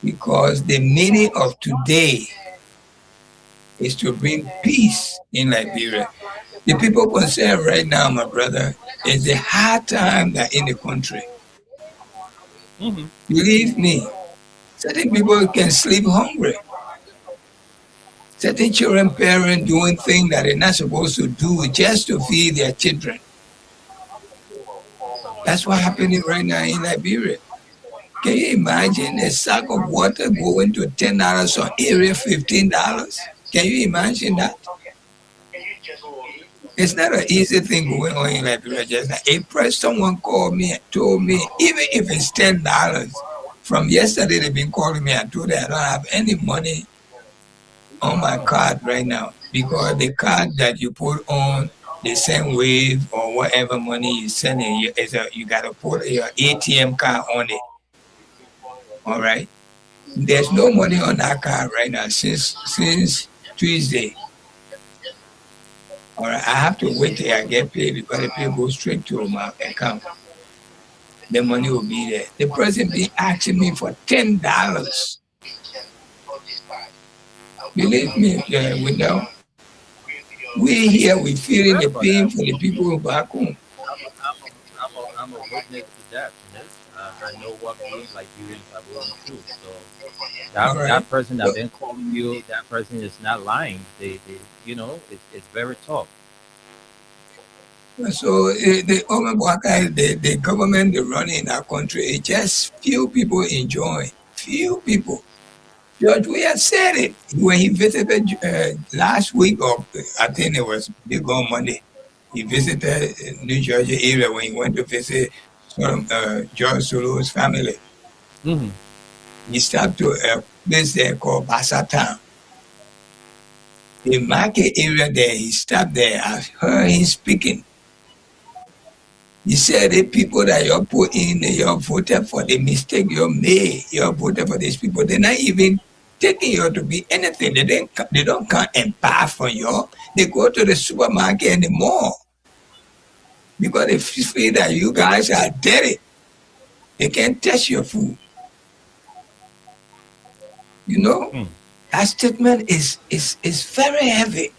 Because the meaning of today is to bring peace in Liberia. The people concerned right now, my brother, is the hard time that in the country. Believe me, certain people can sleep hungry. Certain children, parents doing things that they're not supposed to do just to feed their children. That's what's happening right now in Liberia. Can you imagine a sack of water going to $10 or area $15? Can you imagine that? It's not an easy thing going on in Liberia. Just like April, someone called me and told me, even if it's $10, from yesterday they've been calling me and told me I don't have any money on my card right now because the card that you put on the same wave or whatever money you send in, you got to put your ATM card on it. All right. There's no money on that card right now since Tuesday. All right. I have to wait till I get paid because the pay goes straight to my account. The money will be there. The president be asking me for $10. Believe me, we know. We here, we feeling the pain for the people back home. I'm a witness to that. I know what we Liberians are going through. So that person that been calling you, that person is not lying. They it's very tough. So the government they run in our country, it just few people enjoy. Few people. George Weah said it when he visited last week, or I think it was big on Monday. He visited New Jersey area when he went to visit George Solo's family. He stopped to a place there called Basatown. The market area there, he stopped there. I heard him speaking. He said the people that you put in, you voted for, the mistake you made, you voted for these people. They're not even taking you to be anything. They don't come and buy from you. They go to the supermarket and the mall. Because they feel that you guys are dirty. They can't touch your food. You know, that statement is very heavy.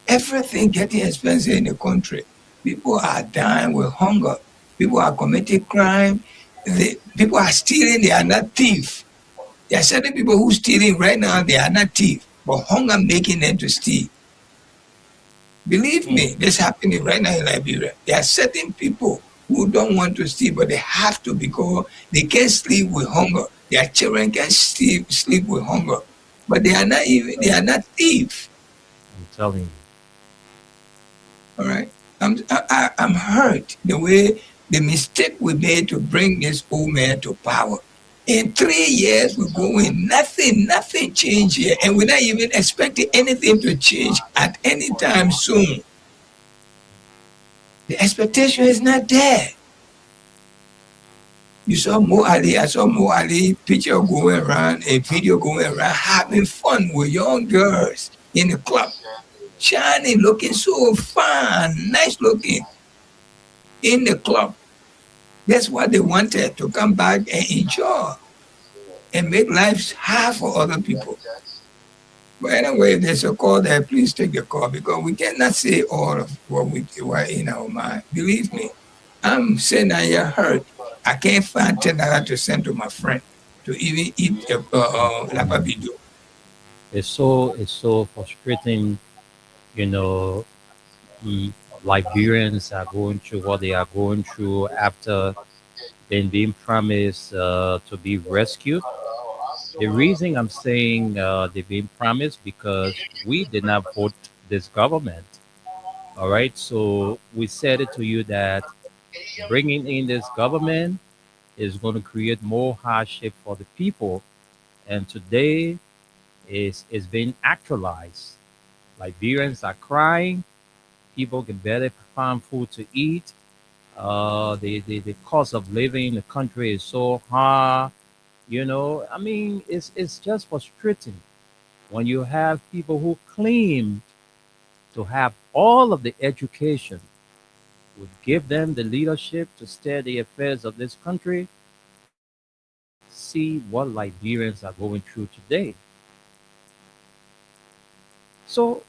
Everything getting expensive in the country. People are dying with hunger. People are committing crime. People are stealing. They are not thieves. There are certain people who are stealing right now. They are not thieves. but hunger making them to steal. Believe me, this is happening right now in Liberia. There are certain people who don't want to steal, but they have to because they can't sleep with hunger. Their children can sleep with hunger, but they are not thieves. I'm telling you. All right, I'm hurt the way the mistake we made to bring this old man to power. In 3 years, we're going, nothing changed here. And we're not even expecting anything to change at any time soon. The expectation is not there. You saw Mo Ali, I saw Mo Ali picture going around, a video going around, having fun with young girls in the club. Shining, looking so fun, nice looking in the club. That's what they wanted, to come back and enjoy and make lives hard for other people. But anyway, if there's a call there, please take the call because we cannot say all of what we were in our mind. Believe me, I'm saying that you're hurt. I can't find $10 to send to my friend to even eat lapabido. It's so frustrating, you know. Liberians are going through what they are going through after being promised to be rescued. The reason I'm saying they've been promised because we did not vote this government. All right, so we said it to you that bringing in this government is going to create more hardship for the people, and today is being actualized. Liberians are crying. People can barely find food to eat. The cost of living in the country is so high. You know, I mean, it's just frustrating when you have people who claim to have all of the education, would give them the leadership to steer the affairs of this country. See what Liberians are going through today. So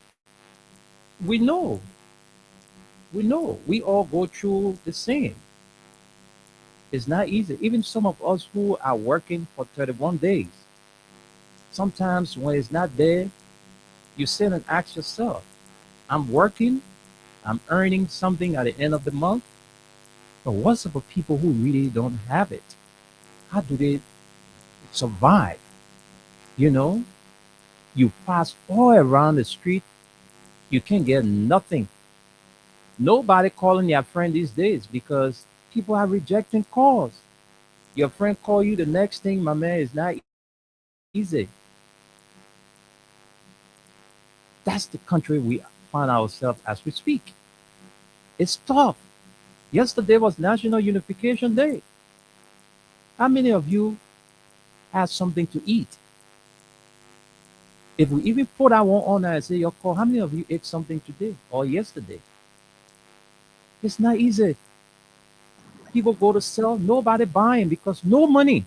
we know, we all go through the same. It's not easy. Even some of us who are working for 31 days, sometimes when it's not there, you sit and ask yourself, I'm working, I'm earning something at the end of the month, but what's about people who really don't have it? How do they survive? You know, you pass all around the street, you can get nothing. Nobody calling their friend these days because people are rejecting calls. Your friend call you the next thing, my man, is not easy. That's the country we find ourselves as we speak. It's tough. Yesterday was National Unification Day. How many of you had something to eat? If we even put our one on and say your call, how many of you ate something today or yesterday? It's not easy. People go to sell, nobody buying because no money.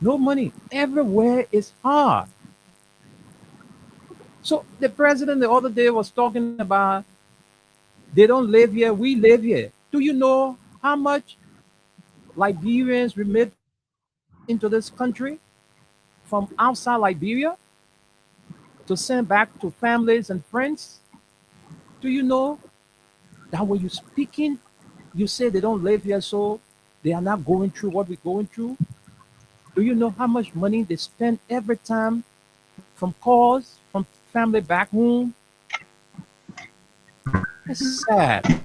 No money. Everywhere is hard. So the president the other day was talking about they don't live here, we live here. Do you know how much Liberians remit into this country from outside Liberia to send back to families and friends? Do you know that when you're speaking, you say they don't live here, so they are not going through what we're going through? Do you know how much money they spend every time from calls from family back home? It's sad.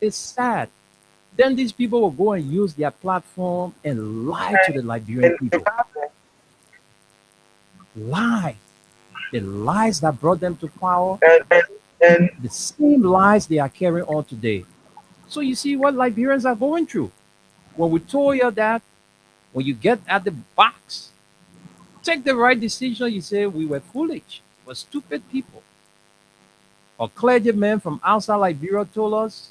It's sad. Then these people will go and use their platform and lie to the Liberian people. Lie. The lies that brought them to power, the same lies they are carrying on today. So you see what Liberians are going through. When we told you that when you get at the box, take the right decision, you say we were foolish, we're stupid people. A clergyman from outside Liberia told us,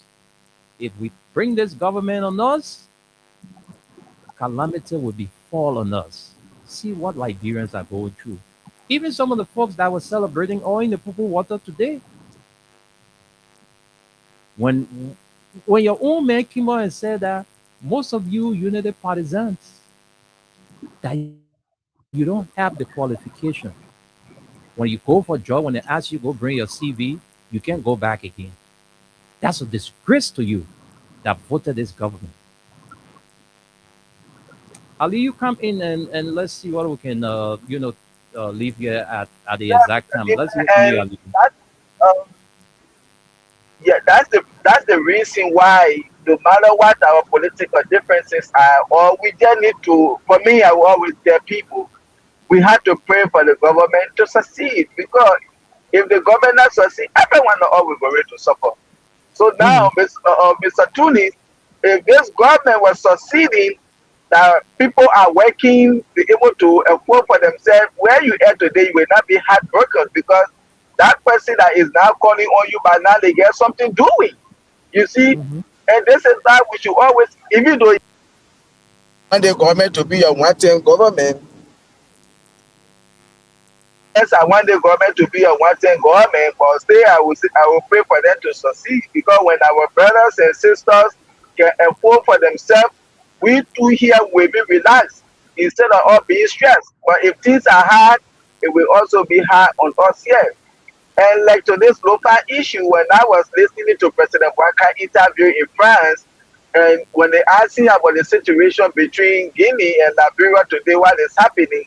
if we bring this government on us, calamity will befall on us. See what Liberians are going through. Even some of the folks that were celebrating oil in the purple water today. When your own man came out and said that most of you Unity partisans, that you don't have the qualification. When you go for a job, when they ask you go bring your CV, you can't go back again. That's a disgrace to you that voted this government. Ali, you come in and let's see what we can, leave here at the Yeah, exact time. Let's hear from you, and Ali. that, um, yeah, that's the reason why no matter what our political differences are, or we just need to. For me, I will always tell people we have to pray for the government to succeed because if the government not succeed, everyone are always going to suffer. So now, Mhm. Mr. Tunis, if this government was succeeding, that people are working, be able to afford for themselves, where you are today, you will not be heartbroken because that person that is now calling on you by now, they get something doing. You see, Mhm. and this is why we should always, even though you want the government to be a one-term government, yes, I want the government to be a one-term government, but still I will pray for them to succeed because when our brothers and sisters can afford for themselves, we too here will be relaxed instead of all being stressed. But if things are hard, it will also be hard on us here. And like to this local issue, when I was listening to President Waka interview in France, and when they asked him about the situation between Guinea and Liberia today, what is happening,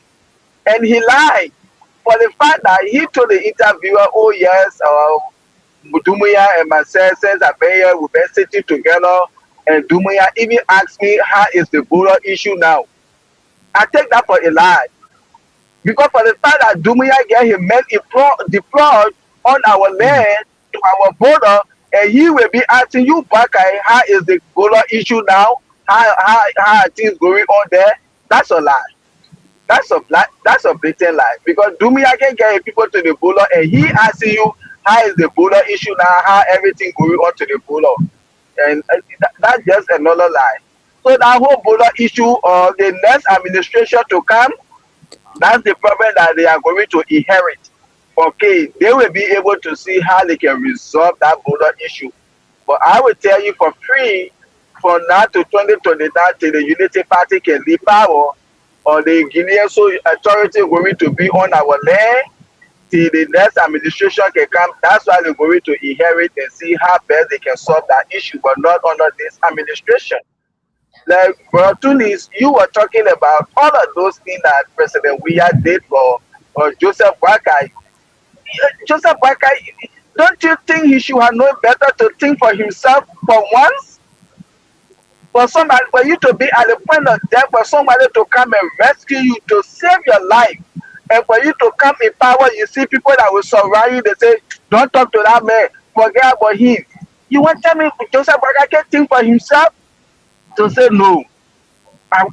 and he lied for the fact that he told the interviewer, "Oh yes, Dumuya and myself since I've been here, we've been sitting together." And Dumuya even asked me, "How is the border issue now?" I take that for a lie because for the fact that Dumuya get his men deployed on our Mhm. land to our border, and he will be asking you, Bakai, how is the border issue now? How are things going on there? That's a lie. That's a blatant lie because Dumia can get people to the bowler and he asking you how is the bowler issue now, how everything going on to the bowler, and that's just another lie. So that whole bowler issue or the next administration to come, that's the problem that they are going to inherit. Okay, they will be able to see how they can resolve that bowler issue. But I will tell you for free, from now to 2029 till the Unity Party can leave power, or the Guinean so authority going to be on our land till the next administration can come. That's why they're going to inherit and see how best they can solve that issue, but not under this administration. Like for Tunis, you were talking about all of those things that President Weah did for Joseph Boakai. Joseph Boakai, don't you think he should have known better to think for himself for once? For somebody, for you to be at the point of death, for somebody to come and rescue you to save your life, and for you to come in power, you see people that will surround you. They say, "Don't talk to that man. Forget about him." You want to tell me Joseph Boakai can think for himself to say no?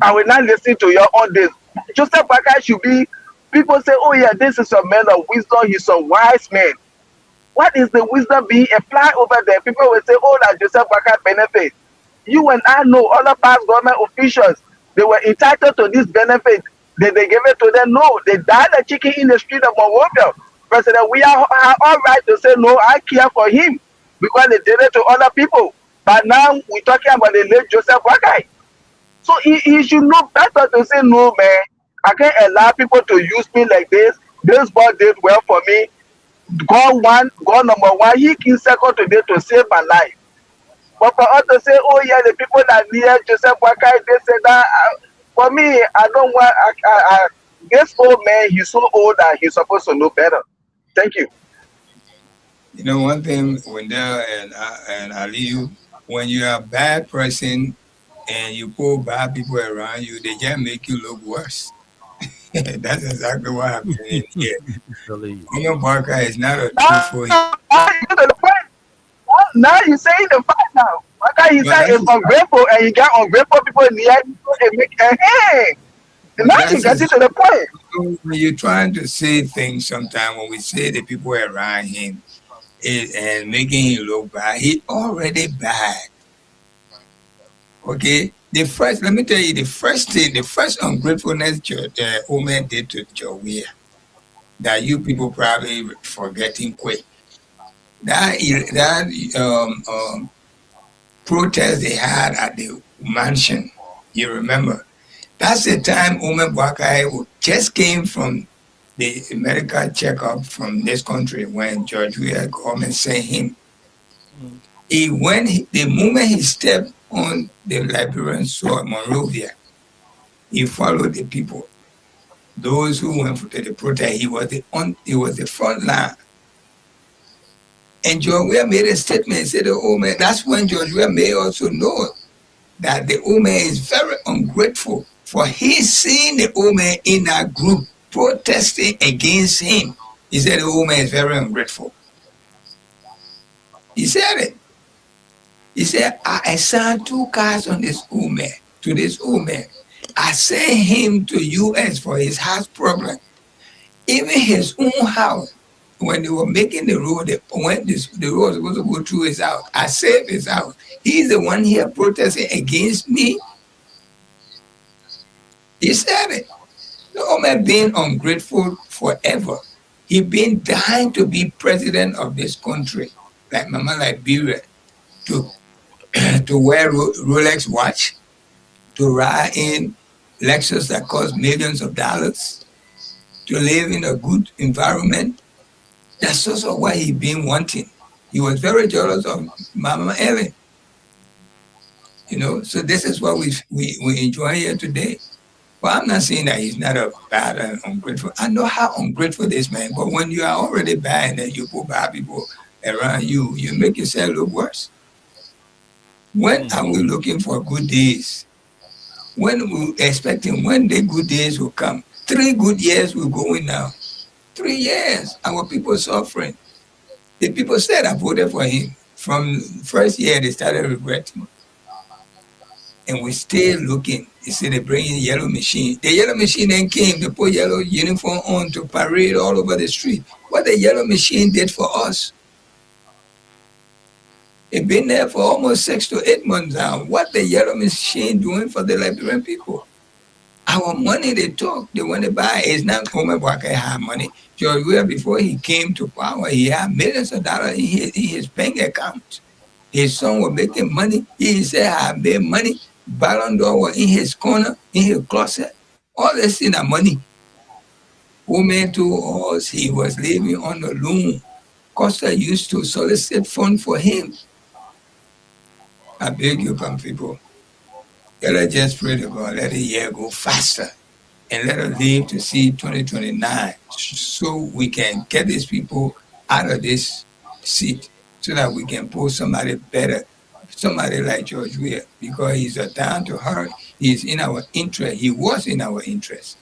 I will not listen to your own this. Joseph Boakai should be. People say, "Oh yeah, this is a man of wisdom. He's a wise man." What is the wisdom being applied over there? People will say, "Oh, that Joseph Boakai benefit." You and I know other past government officials, they were entitled to this benefit. They gave it to them. No, they died a chicken in the street of Monrovia. President, we are all right to say, no, I care for him because they did it to other people. But now we're talking about the late Joseph Boakai. So he should know better to say, no, man, I can't allow people to use me like this. This boy did well for me. God number one, he came second today to save my life. But for us to say, oh yeah, the people that near Joseph Boakai, they say that, for me, I don't want, this old man, he's so old that he's supposed to know better. Thank you. You know, one thing, Wendell and Aliyu, when you are a bad person and you pull bad people around you, they just make you look worse. That's exactly what happened in here. Believe. Barker is not a Now, truthful. you get to the point. Now you saying the fact now. Boakai, he said it's ungrateful and you got ungrateful people near you. Hey, now you get to the point. When you're trying to say things sometimes, when we say the people around him and making him look bad, he already bad. Okay? Let me tell you, the first ungratefulness Omer did to Jawia that you people probably forgetting quick. That protest they had at the mansion, you remember? That's the time Omer Boakai just came from the medical checkup from this country when George Weah government sent him. The moment he stepped on the Liberian soil, Monrovia, he followed the people. Those who went to the protest, he was the front line. And George Weah made a statement. He said, the old man, that's when George Weah may also know that the old man is very ungrateful for his seeing the old man in that group protesting against him. He said the old man is very ungrateful. He said it. He said, I assigned 2 cars on this old man, to this old man. I sent him to US for his house problem. Even his own house, when they were making the road, the road was supposed to go through his house. I saved his house. He's the one here protesting against me. He said it. The old man been ungrateful forever. He been dying to be president of this country, like Mama Liberia, to wear Rolex watch, to ride in Lexus that cost millions of dollars, to live in a good environment. That's also what he been wanting. He was very jealous of Mama Ellen. You know, so this is what we enjoy here today. Well, I'm not saying that he's not a bad and ungrateful. I know how ungrateful this man, but when you are already bad and you put bad people around you, you make yourself look worse. When are we looking for good days? When we expecting when the good days will come? 3 good years we're going now. 3 years, our people suffering. The people said I voted for him. From first year, they started regretting. And we still looking. They say they bring in yellow machine. The yellow machine then came, they put yellow uniform on to parade all over the street. What the yellow machine did for us? It's been there for almost 6 to 8 months now. What the yellow machine doing for the Liberian people? Our money they took, they want to buy. It's not Homer Boakai had money. George Weah, before he came to power, he had millions of dollars in his bank account. His son was making money. He said, I made money. Ballon d'Or was in his corner, in his closet. All this in the money. Woman told us he was living on the loan. Costa used to solicit funds for him. I beg you, come people. Let us just pray to God. Let the year go faster. And let us live to see 2029 so we can get these people out of this seat so that we can put somebody better, somebody like George Weah, because he's a down to earth. He's in our interest. He was in our interest.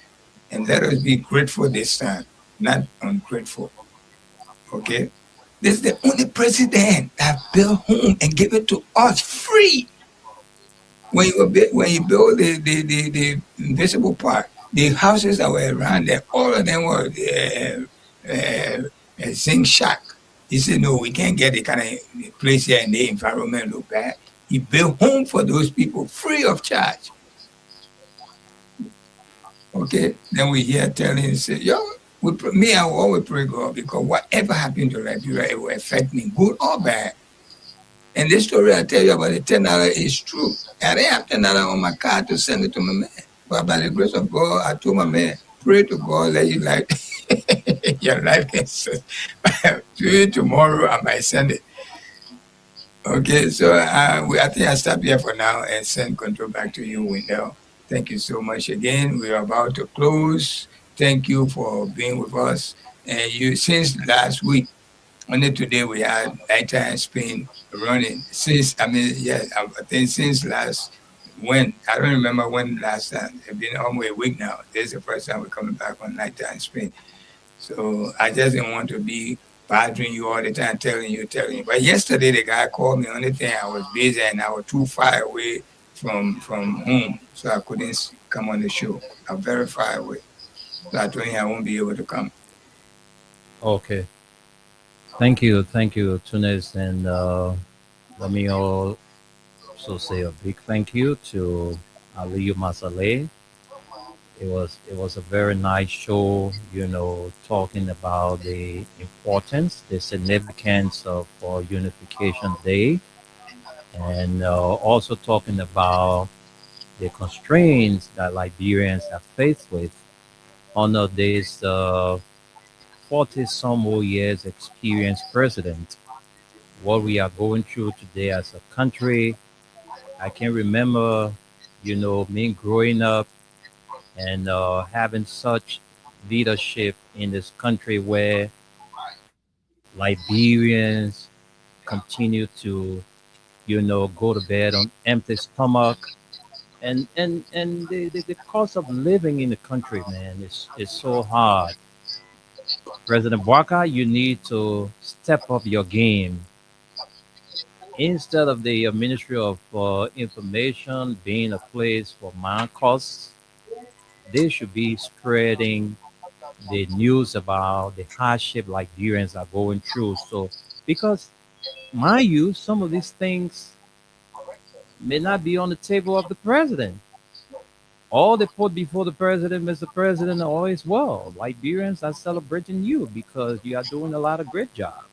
And let us be grateful this time, not ungrateful. Okay? This is the only president that built home and gave it to us free. When you build the invisible part, the houses that were around there, all of them were zinc shack. He said, no, we can't get the kind of place here and the environment look bad. He built home for those people free of charge. Okay, then we hear telling, say, yo, I will always pray God, because whatever happened to Liberia, it will affect me, good or bad. And this story I tell you about the $10 is true. I didn't have $10 on my card to send it to my man. But by the grace of God, I told my man, pray to God that you like your life can send. Tomorrow I might send it. Okay, so I think I'll stop here for now and send control back to you, Wendell. Thank you so much again. We are about to close. Thank you for being with us. And since last week, only today we had Nighttime Spain running. I think since last, I don't remember when last time. It's been almost a week now. This is the first time we're coming back on Nighttime Spain. So I just didn't want to be bothering you all the time, telling you. But yesterday the guy called me. Only thing, I was busy and I was too far away from home, so I couldn't come on the show. I'm very far away. So I told him I won't be able to come. Okay. Thank you, Tunis, and let me also say a big thank you to Aliyu Masale. It was a very nice show, talking about the importance, the significance of Unification Day, and also talking about the constraints that Liberians are faced with under this 40 some more years experienced president. What we are going through today as a country, I can remember, me growing up and having such leadership in this country where Liberians continue to, go to bed on empty stomach. And the cost of living in the country, man, is so hard. President Waka, you need to step up your game. Instead of the Ministry of Information being a place for Marcos, they should be spreading the news about the hardship Liberians are going through. So, because mind you, some of these things may not be on the table of the president. All they put before the president, Mr. President, all is well. Liberians are celebrating you because you are doing a lot of great job.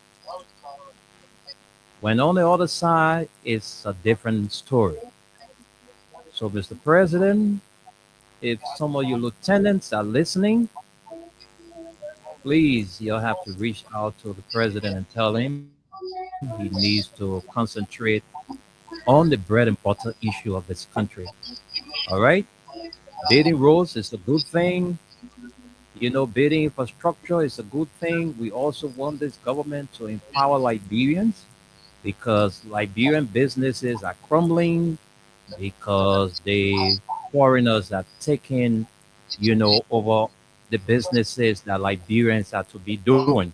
When on the other side, it's a different story. So, Mr. President, if some of your lieutenants are listening, please, you'll have to reach out to the president and tell him he needs to concentrate on the bread and butter issue of this country. All right? Building roads is a good thing. Building infrastructure is a good thing. We also want this government to empower Liberians because Liberian businesses are crumbling because the foreigners are taking, over the businesses that Liberians are to be doing.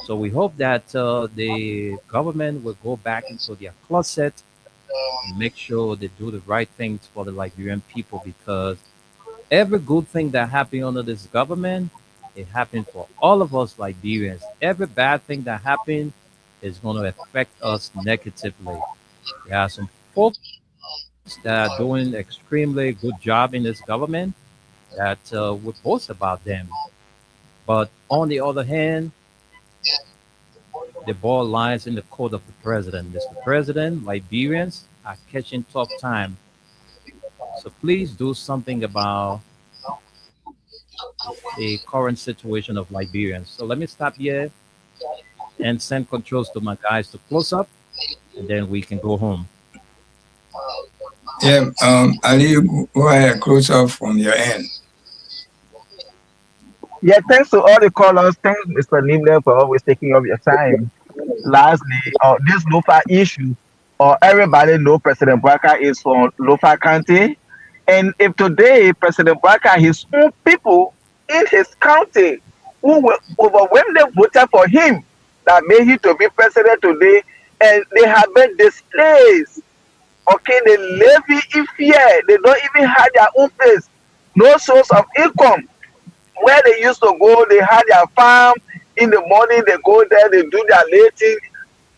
So we hope that the government will go back into their closet and make sure they do the right things for the Liberian people because every good thing that happened under this government, it happened for all of us Liberians. Every bad thing that happened is going to affect us negatively. There are some folks that are doing extremely good job in this government that we boast about them. But on the other hand, the ball lies in the court of the president. Mr. President, Liberians are catching tough time. So please do something about the current situation of Liberians. So let me stop here and send controls to my guys to close up, and then we can go home. Yeah, Ali, go ahead, close off from your end. Yeah, thanks to all the callers. Thanks, Mr. Nimble, for always taking up your time. Lastly, this Lofa issue, everybody know President Barker is from Lofa County. And if today President Barker, his own people in his county who will overwhelmingly voted for him that made him to be president today, and they have been displaced. Okay, they live in fear. They don't even have their own place, no source of income. Where they used to go, they had their farm. In the morning, they go there, they do their lating.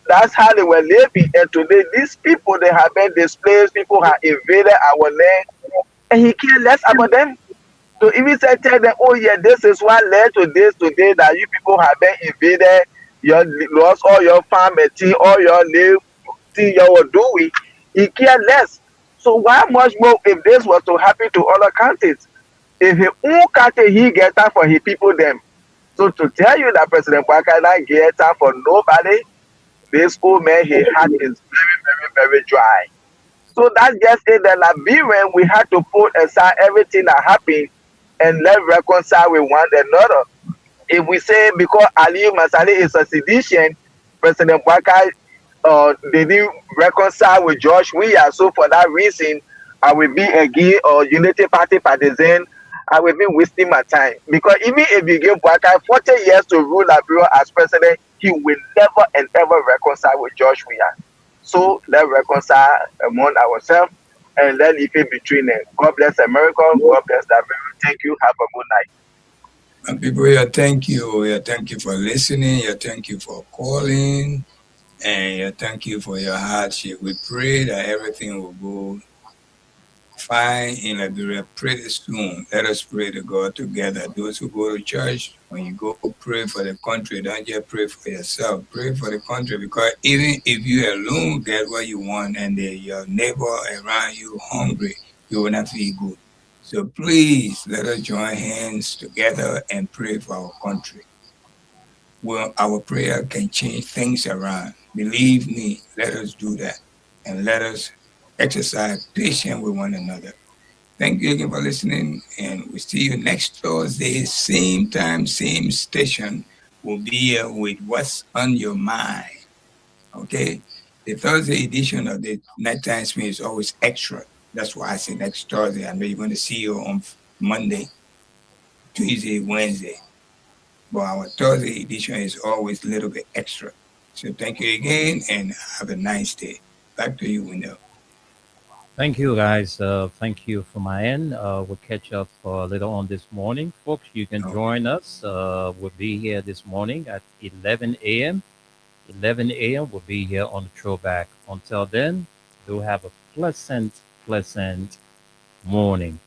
That's how they were living. And today, these people, they have been displaced. People have invaded our land. And he cares less about them. So even say, tell them, oh yeah, this is what led to this today, that you people have been invaded. You lost all your farm and tea, all your live thing you were doing. He cares less. So why much more if this was to happen to other counties? If his own country, he get time for his people them. So to tell you that President Kwaka not get time for nobody, this old man, his heart is very, very, very dry. So that's just it. The Liberian, we had to put aside everything that happened and let's reconcile with one another. If we say because Aliyu Masale is a sedition, President Kwaka they didn't reconcile with George Weah. So for that reason, I will be again Unity Party partisan. I will be wasting my time. Because even if you give Kwaka 40 years to rule Liberia as president, he will never and ever reconcile with George Weah. So let's reconcile among ourselves and let's leave it between them. God bless America. God bless Liberia. Thank you. Have a good night. And people, yeah, thank you. Yeah, thank you for listening. Yeah, thank you for calling. And yeah, thank you for your hardship. We pray that everything will go fine in Liberia pretty soon. Let us pray to God together. Those who go to church, when you go pray for the country, don't just pray for yourself. Pray for the country, because even if you alone get what you want and your neighbor around you hungry, you will not feel good. So please let us join hands together and pray for our country. Well, our prayer can change things around. Believe me, let us do that. And let us exercise patience with one another. Thank you again for listening, and we'll see you next Thursday, same time, same station. We'll be here with What's on Your Mind. Okay? The Thursday edition of the Nighttime Spin is always extra. That's why I say next Thursday. I know you're going to see you on Monday, Tuesday, Wednesday. But our Thursday edition is always a little bit extra. So thank you again, and have a nice day. Back to you, Wendell. Thank you, guys. Thank you from my end. We'll catch up later on this morning. Folks, you can join us. We'll be here this morning at 11 a.m. 11 a.m. We'll be here on the throwback. Until then, do have a pleasant morning.